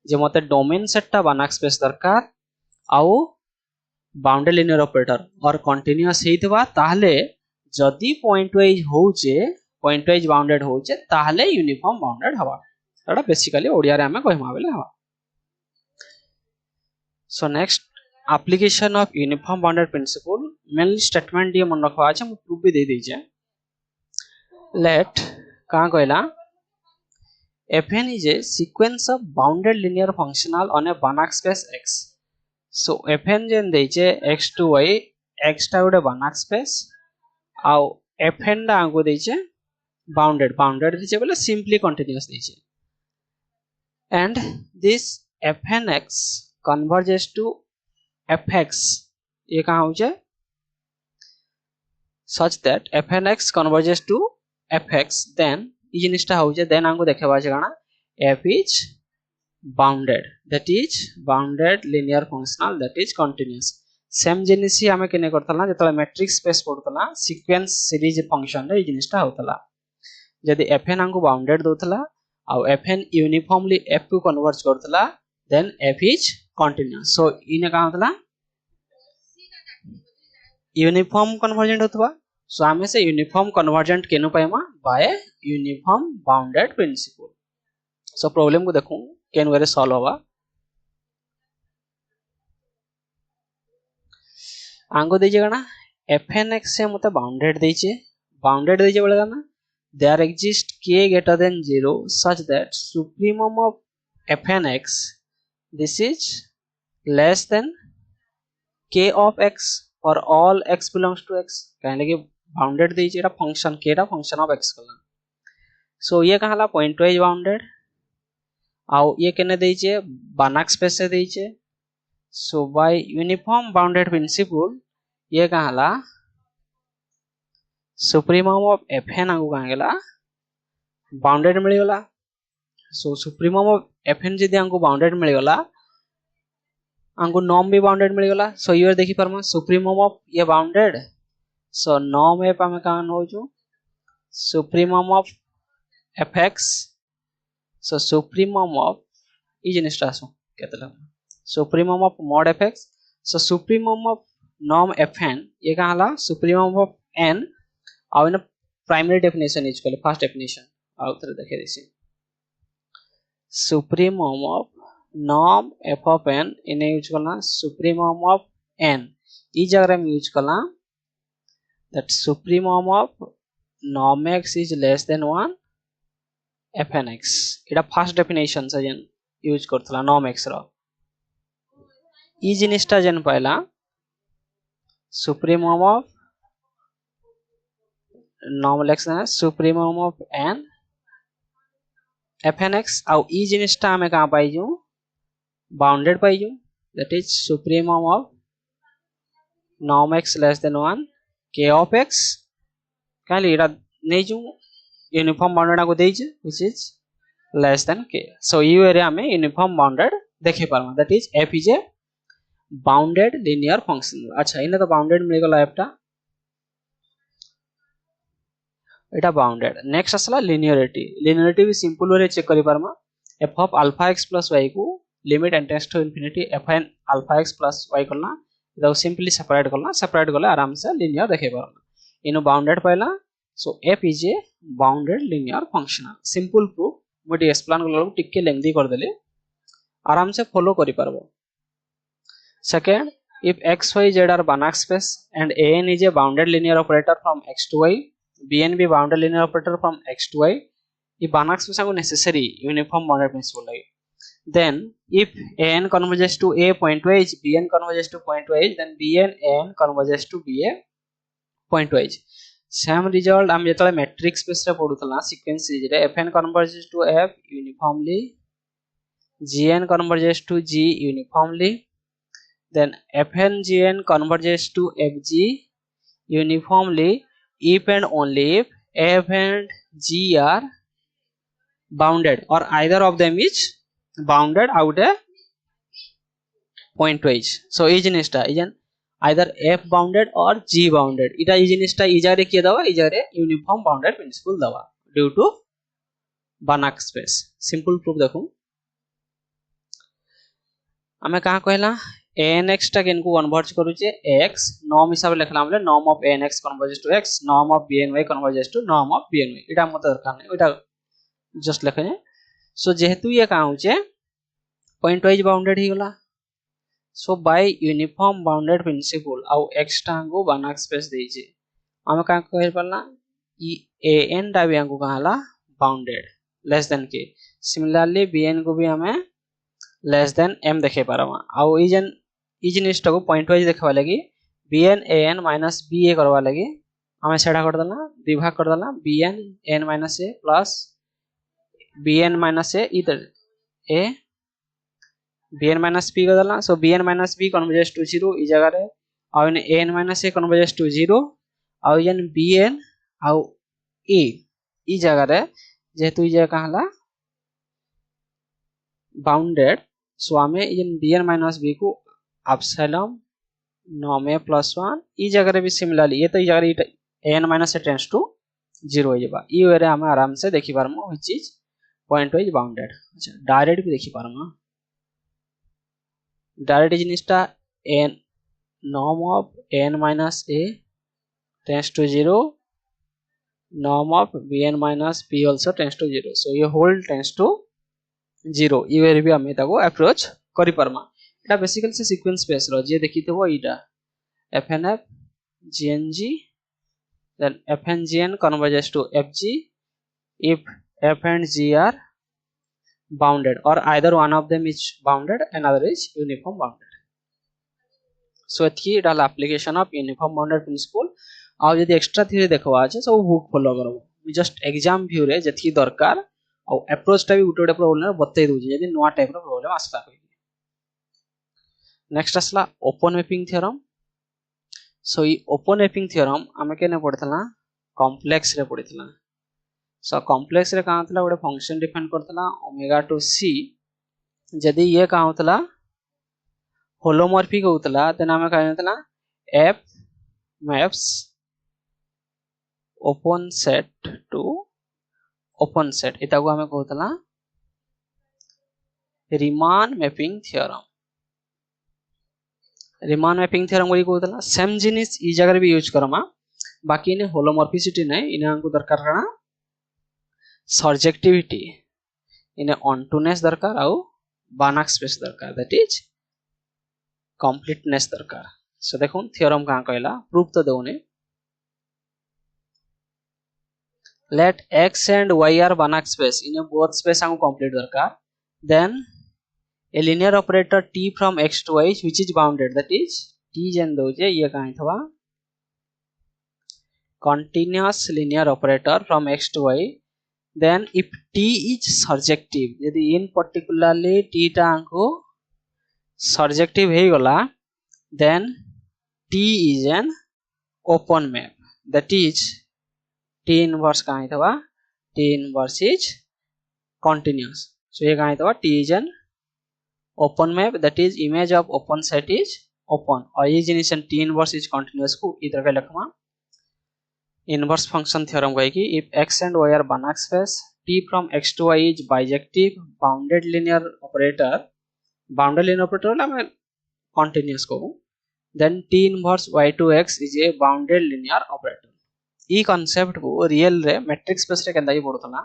जे मते डोमेन सेटटा Banach space दरकार आउ बाउंडेड लिनियर ऑपरेटर और कंटीन्यूअस ही थवा ताहले जदि पॉइंटवाइज पॉइंटवाइज बाउंडेड होचे ताहले यूनिफॉर्म बाउंडेड हवा एटा बेसिकली ओडिया रे हमें कहमा बेले हवा so next application of uniform bounded principle mainly statement दिए मन रखवा আছে मु प्रूफ भी दे दीजे let कहाँ कहला fn is a sequence of bounded linear functional on a Banach space x so fn gen देइचे x to y x टा गोटे Banach space आउ fn टा आंको देइचे bounded देइचे बोले simply continuous देइचे and this fnx converges to fx ये कहाँ होचे such that fnx converges to fx then ई जिनिसटा होचे then आंको देखेबा छै गाना f is bounded that is bounded linear functional that is continuous same जिनिस ही हमें केने करतला जेतला मैट्रिक्स स्पेस पड़तला सीक्वेंस सीरीज फंक्शन रे ई जिनिसटा होतला जदि fn आंको बाउंडेड दोतला आ fn यूनिफॉर्मली f को कन्वर्ज करतला then f is continuous so इने का होतला यूनिफॉर्म कन्वर्जेंट होतबा सो हमें से यूनिफॉर्म कन्वर्जेंट केनु पाइमा by uniform bounded principle so problem को देखूं केन वेरे सॉल्व होगा आंगो दीजिएगा ना fnx से मते बाउंडेड दीजिए बोलेगा ना there exist k greater than 0 such that supremum of fnx this is less than k of x for all x belongs to x कहने के बाउंडेड दीजिए एटा फंक्शन k रा फंक्शन ऑफ x कला सो ये कहला पॉइंटवाइज बाउंडेड आउ ये केने दीजिए Banach स्पेस से दीजिए सो बाय यूनिफॉर्म बाउंडेड प्रिंसिपल ये कहला सुप्रीमम ऑफ fn आगु कहला बाउंडेड मिल गला सो सुप्रीमम ऑफ fn जदी आंगु बाउंडेड मिल गला आंगु नॉर्म भी बाउंडेड मिल गला सो यूर देखि परमा सुप्रीमम ऑफ ये बाउंडेड सो नॉर्म एप हमें कहां होजो supremum of fx so supremum of ई जिनिसटा सो केतला supremum of mod fx so supremum of norm fn ये कहला सुप्रीमम ऑफ n आउ इन प्राइमरी डेफिनेशन यूज करले फर्स्ट डेफिनेशन आउ तर देखे दिसी supremum of norm f of n इने यूज करना सुप्रीमम ऑफ n ई जगह में यूज करना that supremum of norm x is less than 1 fnx Etah first definition से जन यूज करथला norm x रो ई जिनिसटा जन पहला supremum of normal x ना supremum of n fnx आउ ई जिनिसटा हमें कहां पाइजू bounded पाइजू that is supremum of norm x less than 1 k of x कहली एटा नै जू यूनिफॉर्म बाउंडेड को देइछ which is less than k so यू एरिया में यूनिफॉर्म बाउंडेड देखे पारमा that is f is a bounded linear function अच्छा इने तो बाउंडेड मिल गला f टा एटा बाउंडेड नेक्स्ट असला लिनियरिटी भी सिंपल वे चेक करि पारमा f of alpha x plus y को limit n tends to infinity fn alpha x plus y करना इदा सिंपली सेपरेट करना सेपरेट गले आराम से लिनियर देखे परना इनो बाउंडेड पहला सो f is a bounded linear function simple proof मोटी एक्सप्लेन करलो टिके लेंथी कर देले आराम से फॉलो करि परबो second if x y z are Banach space and an is a bounded linear operator from x to y bn be bounded linear operator from x to y if Banach space are necessary uniform bounded principle like then if an converges to a point wise bn converges to point wise then bn an converges to ba point wise same result am jetale matrix space re podutala sequence series re fn converges to f uniformly gn converges to g uniformly then fn gn converges to fg uniformly if and only if f and g are bounded or either of them is bounded out a point wise so এই জিনিসটা isn't either f bounded or g bounded এটা এই জিনিসটা ইজারে কি দেওয়া ইজারে ইউনিফর্ম বাউন্ডেড প্রিন্সিপল দেওয়া due to Banach space simple proof দেখুন আমি কাহা কইলা anx टा केनको कन्वर्ज करू जे x norm हिसाब ले लिखला हमले norm of anx converges to x norm of bny converges to norm of bny एटा मत दरकार नै ओटा जस्ट लिखे सो जेहेतु ये का होचे पॉइंट वाइज बाउंडेड ही गला सो बाय यूनिफॉर्म बाउंडेड प्रिंसिपल आउ x टा को Banach स्पेस देई जे हम का कहि परला ई an टा भी को कहला बाउंडेड लेस देन के सिमिलरली bn को भी हमें लेस देन m देखे पारमा आउ ई जिनिसटा को पॉइंट वाइज देखबा लागि bn an minus ba करबा लागि हमें सेडा कर देला विभाग कर देला bn n minus a plus bn minus a इधर a bn minus b कर देला सो bn minus b converges to 0 ई जगह रे आउ इन n minus a converges to 0 आउ इन bn आउ a ई जगह रे जेहेतु ई जगह कहला बाउंडेड सो हमें इन bn minus b को एप्सिलॉन norm a plus 1 ई जगह रे भी सिमिलरली ये तो ई जगह n minus a tends to 0 हो जाबा ई वे रे हम आराम से देखि परमो ई चीज पॉइंट वाइज बाउंडेड अच्छा डायरेक्ट भी देखि परमो direct जिनिसटा n norm of n minus a tends to 0 norm of bn minus b also tends to 0 so ये whole tends to 0 ई वे रे भी हम ताको अप्रोच करि परमा एटा बेसिकली से sequence space row J देखितबो eta fnf gng then fngn converges to fg if f and g are bounded or either one of them is bounded another is uniform bounded so एथि डाल application of uniform bounded principle आ यदि एक्स्ट्रा थ्योरी देखबा আছে सब बुक फॉलो करबो जस्ट एग्जाम व्यू रे जथि दरकार आ अप्रोच टा भी उटोडे प्रॉब्लम बतै दोजी यदि नोआ टाइप रो प्रॉब्लम आसला नेक्स्ट असला ओपन मैपिंग थ्योरम सो ई ओपन मैपिंग थ्योरम हमें केने पड़थला कॉम्प्लेक्स रे पड़थला सो कॉम्प्लेक्स रे का होतला गोटे फंक्शन डिफाइन करथला ओमेगा टू c यदि ये का होतला होलोमॉर्फिक होतला देन हमें का होतला f maps open set to open set एता को हमें कहतला Riemann mapping theorem Riemann mapping theorem को कहतला सेम जिनिस ई जगह भी यूज करमा बाकी ने होलोमॉर्फिसिटी नै इना हमको दरकार करा सर्जेक्टिविटी इने ऑनटूनेस दरकार आउ Banach स्पेस दरकार दैट इज कंप्लीटनेस दरकार सो देखो थ्योरम का कहला प्रूफ तो देउने let x and y are Banach space in both space हमको कंप्लीट दरकार then a linear operator t from x to y which is bounded that is t जन दोजे ये काहे थवा continuous linear operator from x to y then if t is surjective यदि in particularly t टा को surjective हे गला then t is an open map that is t inverse काहे थवा t inverse is continuous so ये काहे थवा t is an open map that is image of open set is open और ये जिनिस t inverse is continuous को इधर का लिखमा inverse function theorem कहे कि if x and y are Banach space t from x to y is bijective bounded linear operator ଆମେ continuous कहू then t inverse y to x is a bounded linear operator E concept को real रे matrix space रे केनता ही पढुतला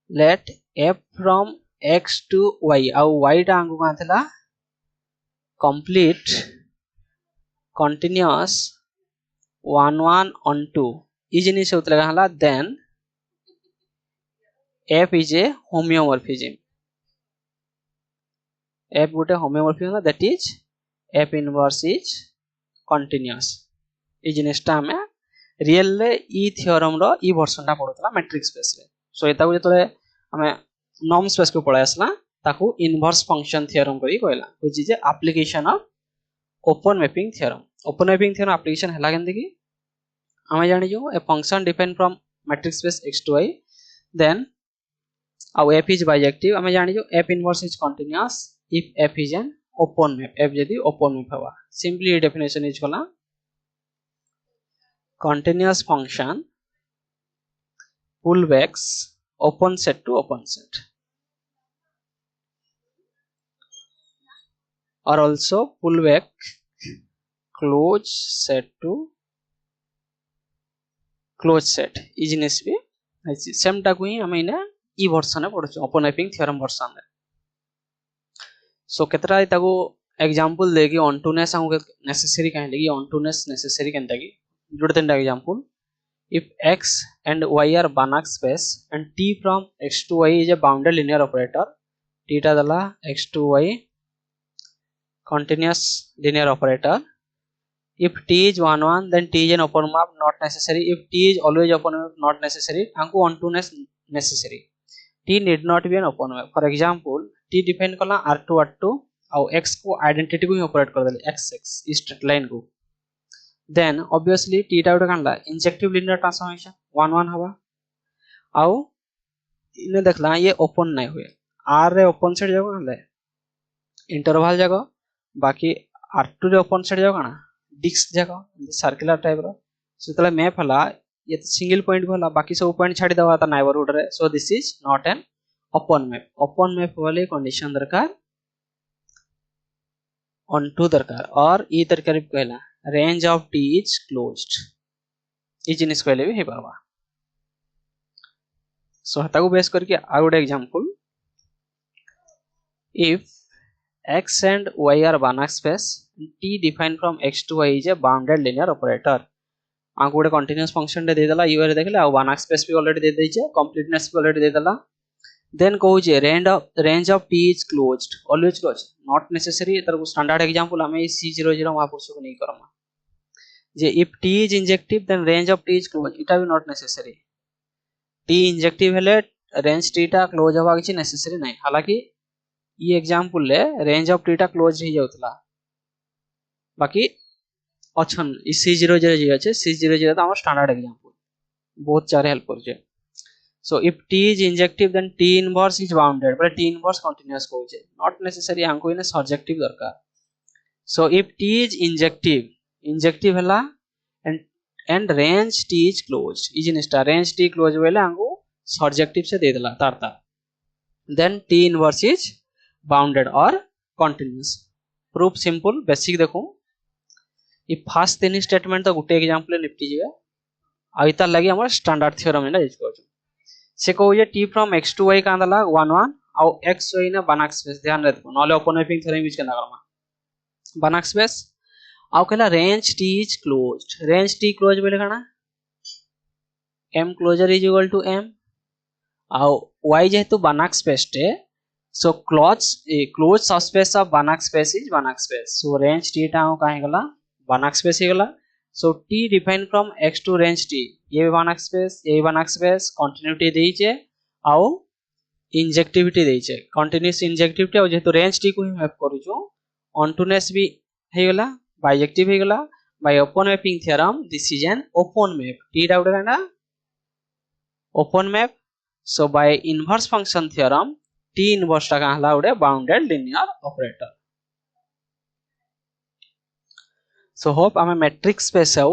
let f from x to y ଆଉ y टा आंगु का थला complete continuous 1 1 on 2 ई जिनिस होतला हला then f is a homeomorphism f गोटे homeomorphism that is f inverse is continuous ई जिनिसटा हमें रियल रे ई थ्योरम रो ई वर्जन टा पढुतला मैट्रिक्स स्पेस रे सो एता को जतले हमें नॉर्म स्पेस को पळा आसला ताकू इनवर्स फंक्शन थ्योरम करी कहला which is a application of open mapping theorem application हला केंदे की हमें जानि जो a function define from matrix space x to y then आउ f इज बाइजेक्टिव हमें जानि जो f inverse is continuous if f is an open map f यदि ओपन मैप हवा सिंपली डेफिनेशन इज कला continuous function pull backs open set to open set or also pull back close set to close set ई जिनिस भी सेम टा को ही हम इने ई वर्जन में पढछु ओपन मैपिंग थ्योरम वर्जन में सो केतरा ताको एग्जांपल देगी ऑनटूनेस हमको नेसेसरी काहे लगी ऑनटूनेस नेसेसरी केनता की जोड़ देंगे example if x and y are Banach space and t from x to y is a bounded linear operator t टा दला x to y continuous linear operator if t is 1 1 then t is an open map not necessary if t is always open map not necessary हमको oneness necessary t need not be an open map for example t define कला r2 r2 और x को आइडेंटिटी को ही ऑपरेट कर देले x x इस स्ट्रेट लाइन को then obviously t टा उठा कानला इंजेक्टिव लिनियर ट्रांसफॉर्मेशन 1 1 हवा आउ इने देखला ये ओपन नहीं हुए r रे ओपन सेट जागो कानले इंटरवल जागो बाकी r2 रे ओपन सेट जागो काना डिस्क जागो सर्कुलर टाइप रो सेतले मैप हला ये सिंगल पॉइंट होला बाकी सब पॉइंट छाडी दवा ता नेबरहुड रे so this is not an open map वाले कंडीशन दरकार ऑन टू दरकार और ई दरकार कहला range of t is closed ई जिनिस कहले भी हे परबा सो हता को बेस करके आ good example if x and y are Banach space t defined from x to y is a bounded linear operator आ गुड कंटीन्यूअस फंक्शन दे देला यू रे देखले आ Banach space भी ऑलरेडी दे देइछे कंप्लीटनेस भी ऑलरेडी दे देला देन कहू जे range of t is closed always closed not necessary तर को स्टैंडर्ड एग्जांपल हमें c00 महापुरुष को नहीं करमा जे if t is injective then range of t is closed इटा भी not necessary t injective हेले range t टा क्लोज हवा किछि नेसेसरी नहीं हालांकि ये एग्जांपल ले range of t टा क्लोज ही जाउतला बाकी ऑप्शन c00 जे अछि c00 तो हमर स्टैंडर्ड एग्जांपल बहुत सारे हेल्प कर जे so if t is injective then t inverse is bounded but t inverse continuous कहू जे not necessary हमको इने सर्जेक्टिव दरकार so if t is injective हला and range t is closed E जिनिसटा range t closed वेले हमको सर्जेक्टिव से दे देला तारता then t inverse is bounded or continuous proof simple basic देखो ई फर्स्ट तीन स्टेटमेंट तो गुटे एग्जांपल निपटी जिवे आ इता लागि हमर स्टैंडर्ड थ्योरम ने यूज करू से कहू जे t from x to y Kandla 1 1 और x y ने Banach space ध्यान रखो नले ओपन मैपिंग थ्योरम यूज करना करमा Banach space आउ कहला range t is closed range t closed बोले काना m closure is equal to m आउ y जेहेतु Banach space टे so closed subspace of Banach space is Banach space so range t टा काहे गला Banach space ही गला so t defined from x to range t ये Banach space continuity देइछे आउ इंजेक्टिविटी देइछे कंटीन्यूअस इंजेक्टिविटी और जेहेतु रेंज t को ही मैप करूछु ऑनटूनेस भी हे गला बाइजेक्टिव हे गला by open mapping theorem this is an open map t doubt रहना open map so by inverse function theorem t inverse टा कहला उडे bounded linear operator so hope हमें मैट्रिक्स स्पेस है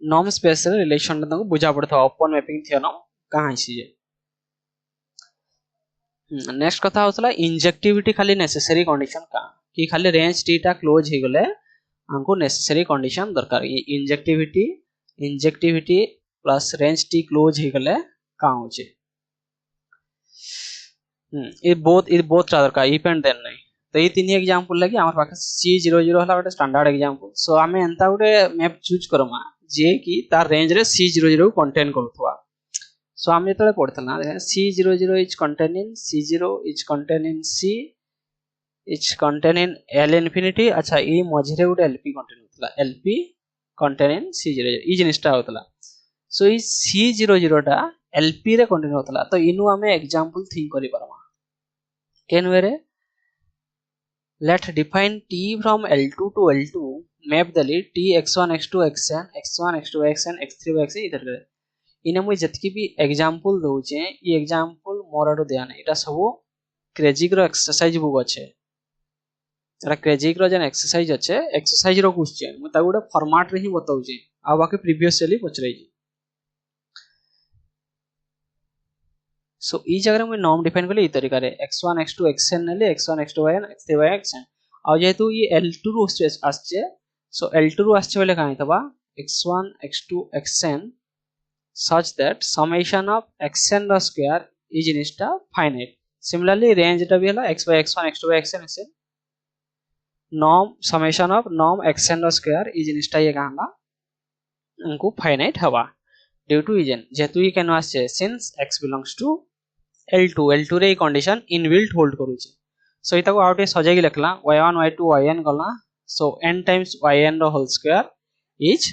नॉर्म स्पेस रे रिलेशन तक बुझा पड़ता ओपन मैपिंग थ्योरम कहां छी जे नेक्स्ट कथा होतला इंजेक्टिविटी खाली नेसेसरी कंडीशन का कि खाली रेंज टी टा क्लोज हे गले हमको नेसेसरी कंडीशन दरकार injectivity plus range T close हे गले का होचे ये बोथ दरकार इफ एंड देन नहीं तो ये तीन एग्जांपल लगी हमर पाखे C00 हला गोटे स्टैंडर्ड एग्जांपल सो हमें एंता गोटे मैप चूज करमा जे कि तार रेंज रे C00 को कंटेन करथवा सो हम जेतले पढथला C00 is contain in C0 is contain in C is contain in L infinity अच्छा ई मझिरे गोटे LP कंटेन होतला LP कंटेन इन C00 ई जिनिसटा होतला सो ई C00 टा LP रे कंटेन होतला तो इनु हमें एग्जांपल थिंक करि परमा केन वे रे let define T from L2 to L2 map दली T x1 x2 xn x1 x2 xn x3 x इधर करे इने मुई जतकी भी एग्जांपल दोचे ई एग्जांपल मोराडो दिया नै एटा सब क्रेजिक रो एक्सरसाइज बुक अछि एटा क्रेजिक रो जन एक्सरसाइज अछि एक्सरसाइज रो क्वेश्चन मु ता गोटे फॉर्मेट रे ही बताउची आ बाकी प्रीवियसली पचराई सो ई जगह में नॉर्म डिफाइन करले ई तरीका रे x1 x2 xn नेले x1 x2 yn x3 y xn आ जेतु ई L2 रो आछे सो L2 रो आछे बेले काई तबा x1 x2 xn such that summation of xn रो स्क्वायर ई जिनिसटा फाइनाइट सिमिलरली रेंज टा भी हला x by x1 x2 by xn xn norm summation of norm xn रो स्क्वायर ई जिनिसटा ये कहला उनको फाइनाइट हवा ड्यू टू रीजन जेतु ई कैन आछे since x belongs to L2 रे कंडीशन इनबिल्ट होल्ड करूची सो इता को आउटे सजाई के लिखला y1 y2 yn गला सो n टाइम्स yn रो होल स्क्वायर इज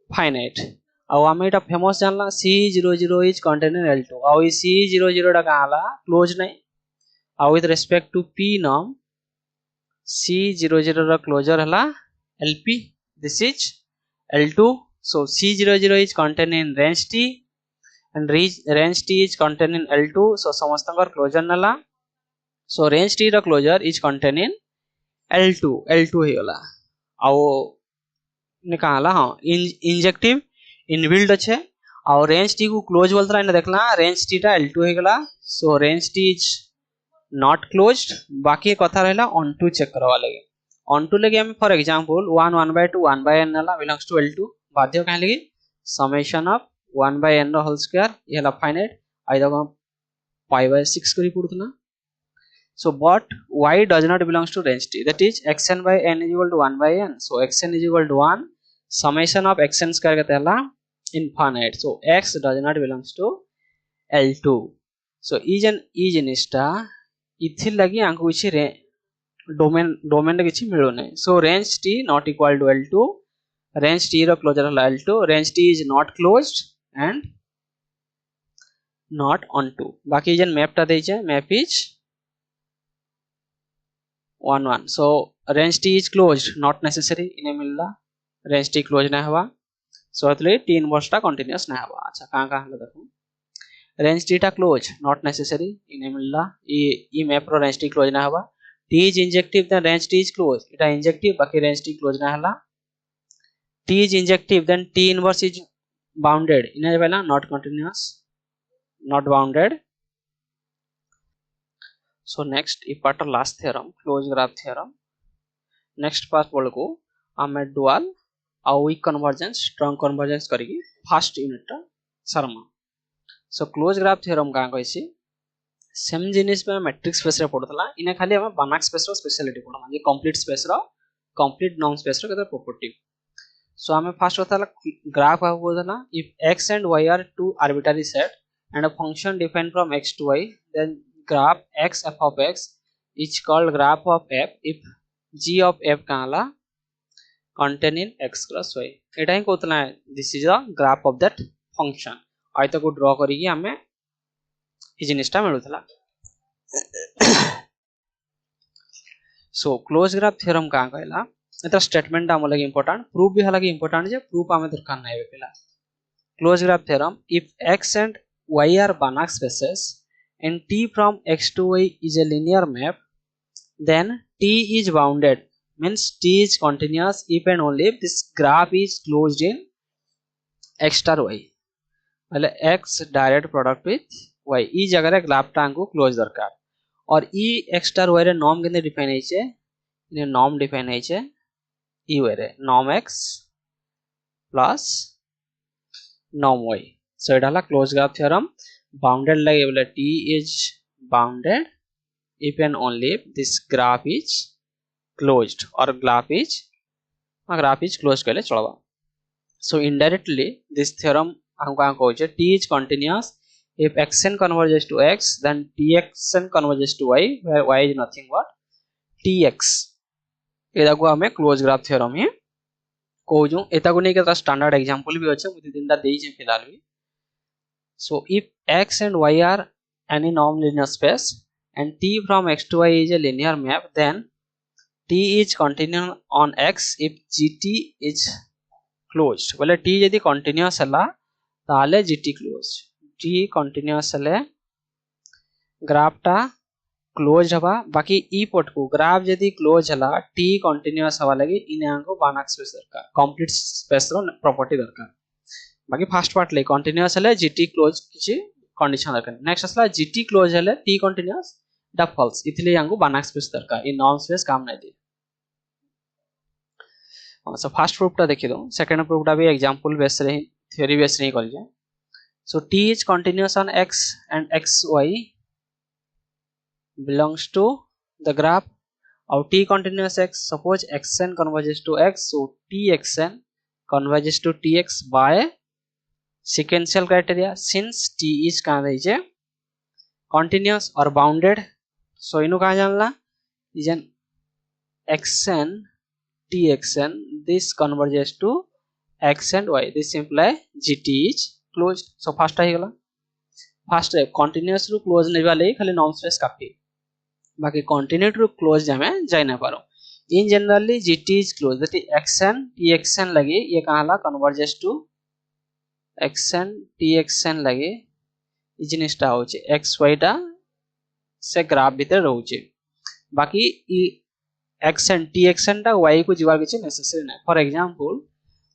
फाइनाइट आ हम एटा फेमस जानला C00 is contain in L2 uh E C00 टा काला क्लोज नै आ with respect to p norm C00 रो क्लोजर हला LP this is L2 so C00 is contained in range T and range T is contained in L2 so समस्तंकर क्लोजर नला so range T रो क्लोजर is contained in L2 हे गला आउ निकाला हां इंजेक्टिव इनबिल्ट अछि आ रेंज T को क्लोज बोलतरा इने देखला रेंज T टा L2 हे गला so range T is not closed बाकी कथा रहला on to चेक करवा लगे on to लगे हम फॉर एग्जांपल 1/2 1/n नला belongs to L2 बाध्य काहे लगी समेशन ऑफ 1/n रो होल स्क्वायर ये हला फाइनाइट आइदा को pi by 6 करी पड़तना so but y does not belongs to range T that is xn by n is equal to 1/n so xn is equal to 1 summation of xn square कहते हला infinite so x does not belongs to L2 so ई जिनिसटा इथि लगी आंको किछि डोमेन रे किछि मिलो नै so range T not equal to L2 range T रो क्लोजर हला L2 range T is not closed and not onto बाकी जन मैप टा देइ छै map is 1 1 so range T is closed not necessary इने मिलला range T क्लोज ना हवा so अतले T इनवर्स टा कंटीन्यूअस ना हवा अच्छा का हला देखो range T टा क्लोज not necessary इने मिलला ई मैप रो range T क्लोज ना हवा T is injective then range T is closed इटा इंजेक्टिव बाकी range T क्लोज ना हला T is injective then T inverse is bounded इने बेला not continuous not bounded so next ई part last theorem close graph theorem next part बोलको हमें डुअल आ वीक कन्वर्जेंस स्ट्रांग कन्वर्जेंस करिकी फर्स्ट यूनिट टा शर्मा सो क्लोज ग्राफ थ्योरम का कहैसी सेम जिनिस में मैट्रिक्स स्पेस रे पडतला इने खाली हम बानाक स्पेस रो स्पेशलिटी पडमा जे कंप्लीट स्पेस रो कंप्लीट नॉर्म स्पेस रो केते प्रॉपर्टी so हमें फर्स्ट होता है ग्राफ है बोलना if x and y are two arbitrary set and a function defined from x to y then graph x f of x is called graph of f if g of f काला contain in x plus y Etah he Kotla this is the graph of that function आइता को ड्रा करिकी हमें ई जिनिसटा मिलुतला so close graph theorem का कहला एता स्टेटमेंट हम लगे इंपोर्टेंट प्रूफ भी हलागे इंपोर्टेंट जे प्रूफ हमें दरकार नै बेला close graph theorem if x and y are Banach spaces and T from x to y is a linear map then T is bounded means T is continuous if and only if this graph is closed in x star y मतलब x direct product with y ई जगह रे ग्राफ टा हमको क्लोज दरकार और ई x star y रे नॉर्म केने डिफाइन हेचे इने नॉर्म डिफाइन हेचे ई वे रे norm x plus norm y सो एटा हला क्लोज ग्राफ थ्योरम बाउंडेड लगे बोले t is bounded if and only if this graph is closed or graph is closed कहले चलबा so indirectly this theorem हमको कहै छै t is continuous if xn converges to x then txn converges to y where y is nothing but tx एदा को हमें क्लोज ग्राफ थ्योरम ही कहू एता को नै के स्टैंडर्ड एग्जांपल भी अछि मुझे तीनटा देई छै फिलहाल भी so if x and y are any non-linear space and t from x to y is a linear map then t is continuous on x if gt is closed बोले t यदि continuous हला ताले gt closed t continuous हले ग्राफ टा क्लोज हबा बाकी ई पट को ग्राफ यदि क्लोज हला t continuous हवा लगी इने हमको बानाक स्पेस दरकार कंप्लीट स्पेस रो प्रॉपर्टी दरकार बाकी फर्स्ट पार्ट ले कंटीन्यूअस हले gt क्लोज किछि कंडीशन दरकार नेक्स्ट असला gt क्लोज हले t कंटीन्यूअस द फॉल्स इतले हमको बानाक स्पेस दरकार इ नॉन स्पेस काम नै दे सो फर्स्ट प्रूफ टा देखि दो सेकंड प्रूफ टा भी एग्जांपल बेस रे थ्योरी बेस रे कल जे सो t is continuous on x and xy belongs to the graph or t continuous x suppose xn converges to x so txn converges to tx by sequential criteria since t is continuous or bounded so inu कहा जानला is an xn txn this converges to x and y this imply gt is closed so first आ गला फर्स्ट continuous रू क्लोज नै वाले खाली नॉन स्पेस काफी बाकी कंटिन्यू टू क्लोज हमें जाय ना पारो in generally gt is closed that xn txn लगे ये कहां converges to xn txn लगे इ जिनिसटा होचे xy टा से ग्राफ भीतर रहउचे बाकी इ xn txn टा y को जीवार किछ नेसेसरी नै फॉर एग्जांपल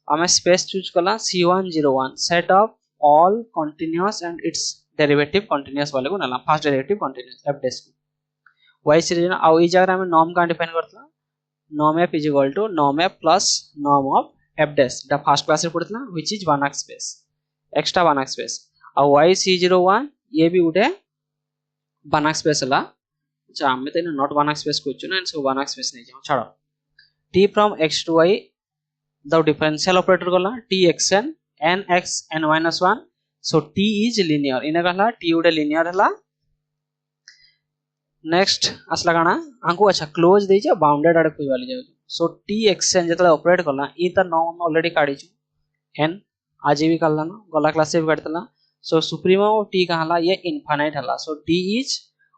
हमें स्पेस चूज कला c101 set of all continuous and its derivative continuous वाले को नला first derivative continuous f dash y series आ इ जगह हमें नॉर्म का डिफाइन करतला norm f is equal to norm f plus norm of f dash the first class रे पढ़तला which is Banach space extra Banach space और y c01 ये भी उठे बानाक स्पेस हला अच्छा हमें तो नॉट बानाक स्पेस कोछु ना सो बानाक स्पेस नहीं जाओ छाड़ो t from x to y the differential operator Cola txn n x n minus 1 so t is linear इने कहला t उठे linear हला नेक्स्ट असला गाना आंको अच्छा क्लोज देई छ बाउंडेड आड़ कोई वाली जाउ सो txn जतला ऑपरेट करला ई त नॉर्म ऑलरेडी काढी छु n आज भी करला ना गला क्लास से भी काढतला सो सुप्रीमो t कहला ये इनफाइनाइट हला सो t इज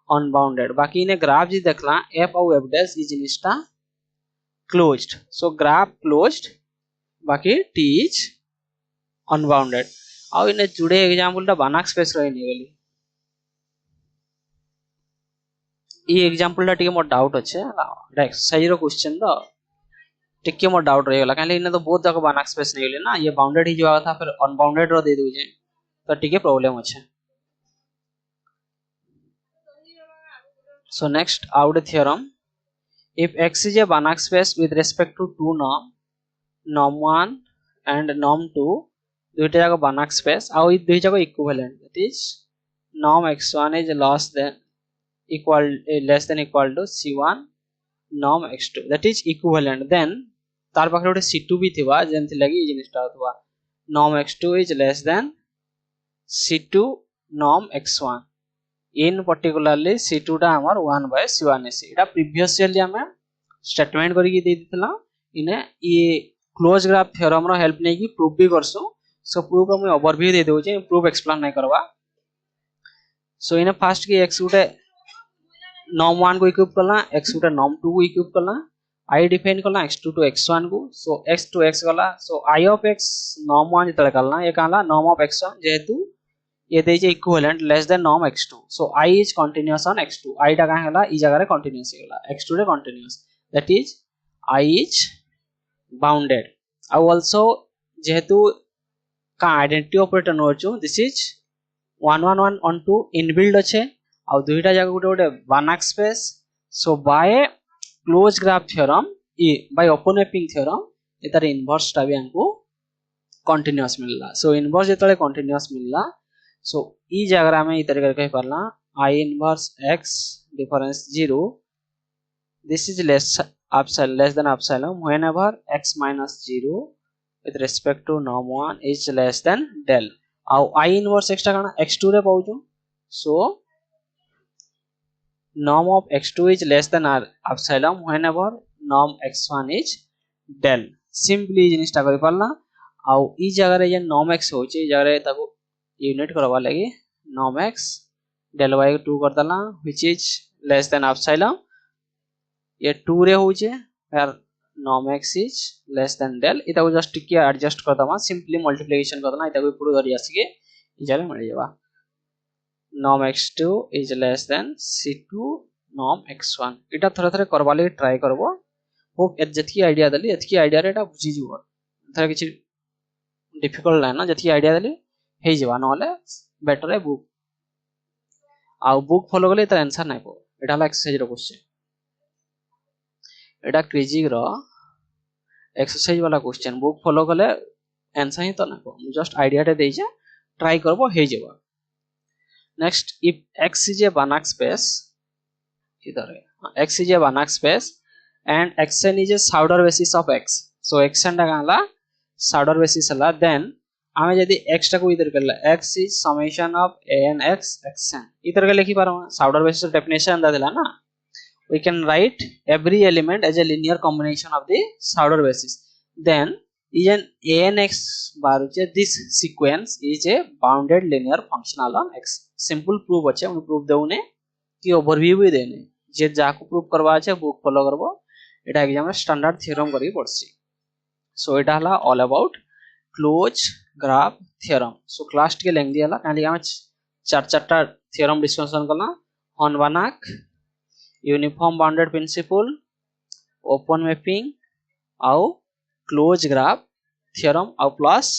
अनबाउंडेड बाकी ने ग्राफ जी देखला f और f dash is Insta closed so graph closed बाकी t इज अनबाउंडेड आ इने जुड़े एग्जांपल ता बानाक स्पेस रही नहीं वाली ई एग्जांपल टा टिके मोर डाउट अछि एक्सरसाइज रो क्वेश्चन द टिके मोर डाउट रही गला काहे इने तो बहुत जगह बानाक स्पेस नहीं ले ना ये बाउंडेड ही जोआ था फिर अनबाउंडेड रो दे दउ जे तो टिके प्रॉब्लम अछि so next out theorem if x is a Banach space with respect to two norm 1 and norm 2 दुईटा जाको Banach space और ये दुई जाको equivalent that is norm x1 is less than equal to c1 norm x2 that is equivalent then तार पाखरे गोटे c2 भी थिबा जेंति लागि इ जिनिसटा होतबा norm x2 is less than c2 norm x1 in particularly c2 टा हमर 1 by c1 is Etah previously हमें स्टेटमेंट करी के दे दितला इने ये क्लोज ग्राफ थ्योरम रो हेल्प नै की प्रूफ भी करसो सो प्रूफ हम ओवरव्यू दे देउ छै प्रूफ एक्सप्लेन नै करबा सो इने फर्स्ट की x उटे norm 1 को इक्विप करला x उटे norm 2 को इक्विप करला i डिफाइन करला x2 to x1 को सो x to x गला सो i of x norm 1 जतले करला ये कहला norm of x1 जेहेतु ये दे जे equivalent less than norm x2 so i is continuous on x2 i टा का हला ई जगह रे कंटीन्यूअस हेला x2 रे continuous that is i is bounded और आल्सो जेहेतु का आइडेंटिटी ऑपरेटर नोचू दिस इज 111 on 2 इनबिल्ड अच्छे और दुईटा जगह गोटे गोटे Banach space so by close graph theorem by open mapping theorem एतार इनवर्स टा भी हमको कंटीन्यूअस मिलला सो इनवर्स जेतले कंटीन्यूअस मिलला सो ई जगह में ई तरीके कहि परला I inverse x difference 0 this is less than epsilon whenever x minus 0 with respect to norm 1 is less than del ଆଉ I inverse x टा काना x2 रे पाउछु so norm of x2 is less than epsilon whenever norm x1 is del simply जिनिसटा करि परला आउ ई जगह रे जे norm x होचे ई जगह रे ताको यूनिट करबा लागि norm x del y 2 कर दला which is less than epsilon ये 2 रे होचे यार norm x is less than del इता को जस्ट टिके एडजस्ट कर दमा सिंपली मल्टीप्लिकेशन कर दना इता को पूरा धरि आसी के इजाले मिल जेबा norm x2 is less than c2 norm x1 इटा थोड़ा थोड़ा करबा लागि ट्राई करबो होप एत जथि आईडिया दली एतकी आईडिया रे एटा बुझी जीवो थोड़ा किछि डिफिकल्ट है ना जथि आईडिया दली हे जेबा नले बेटर है बुक आउ बुक फॉलो करले त आंसर नै पो एटा ला एक्सरसाइज रो क्वेश्चन एटा क्रेजी रो एक्सरसाइज वाला क्वेश्चन बुक फॉलो करले आंसर ही त नै पो जस्ट आईडिया टे देई जे ट्राई करबो हे जेबा next if x is a Banach space इधर है x is a Banach space and xn is a Sauder basis of x so xn टा काला Sauder basis हला then आमे यदि x टा को इधर करला x is summation of an x xn इधर के लिखि पारो Sauder basis definition दा दिला ना we can write every element as a linear combination of the Sauder basis then is an anx bar this sequence is a bounded linear functional on x simple proof अच्छे हम proof देउने कि overview भी देने जे जाको proof करवा अच्छे बुक फॉलो करबो एटा एग्जाम में स्टैंडर्ड थ्योरम करी पड़सी सो एटा हला all about close graph theorem so class के लेंथ दियाला काली हम चार थ्योरम डिस्कशन करला Hahn Banach uniform bounded principle open mapping आउ क्लोज ग्राफ थ्योरम आउ plus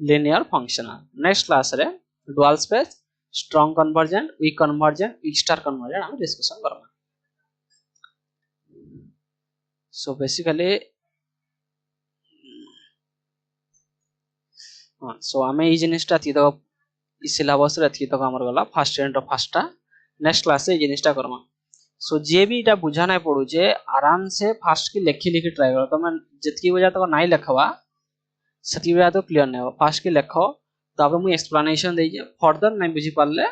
linear functional next class रे dual space strong convergent weak convergent weak star convergent हम डिस्कशन करबा सो बेसिकली सो आमे ई जिनिसटा थी तो ई सिलेबस रे थी तो हमर गला फर्स्ट एंड फर्स्टटा नेक्स्ट क्लास से ई जिनिसटा करमा सो जे भी इटा बुझा नै पड़ू जे आराम से फास्ट की लिखि लिखि ट्राई करो तो मैं जतकी वजह तो नाही लिखवा सती वजह तो क्लियर नै हो फास्ट की लिखो तापर मु एक्सप्लेनेशन देई जे फर्दर नै बुझी पाले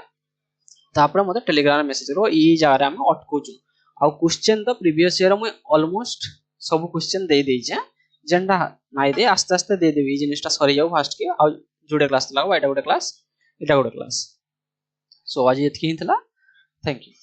तापर मते टेलीग्राम मैसेज करो ई जारा में अटकू छु आ क्वेश्चन तो प्रीवियस ईयर में ऑलमोस्ट सब क्वेश्चन दे जे जेंडा नाइ दे आस्ते आस्ते दे देबी जिनिसटा सरी जाऊ फास्ट के आ जुडे क्लास लागो एटा गोटे क्लास सो आज एतकी हितला थैंक यू।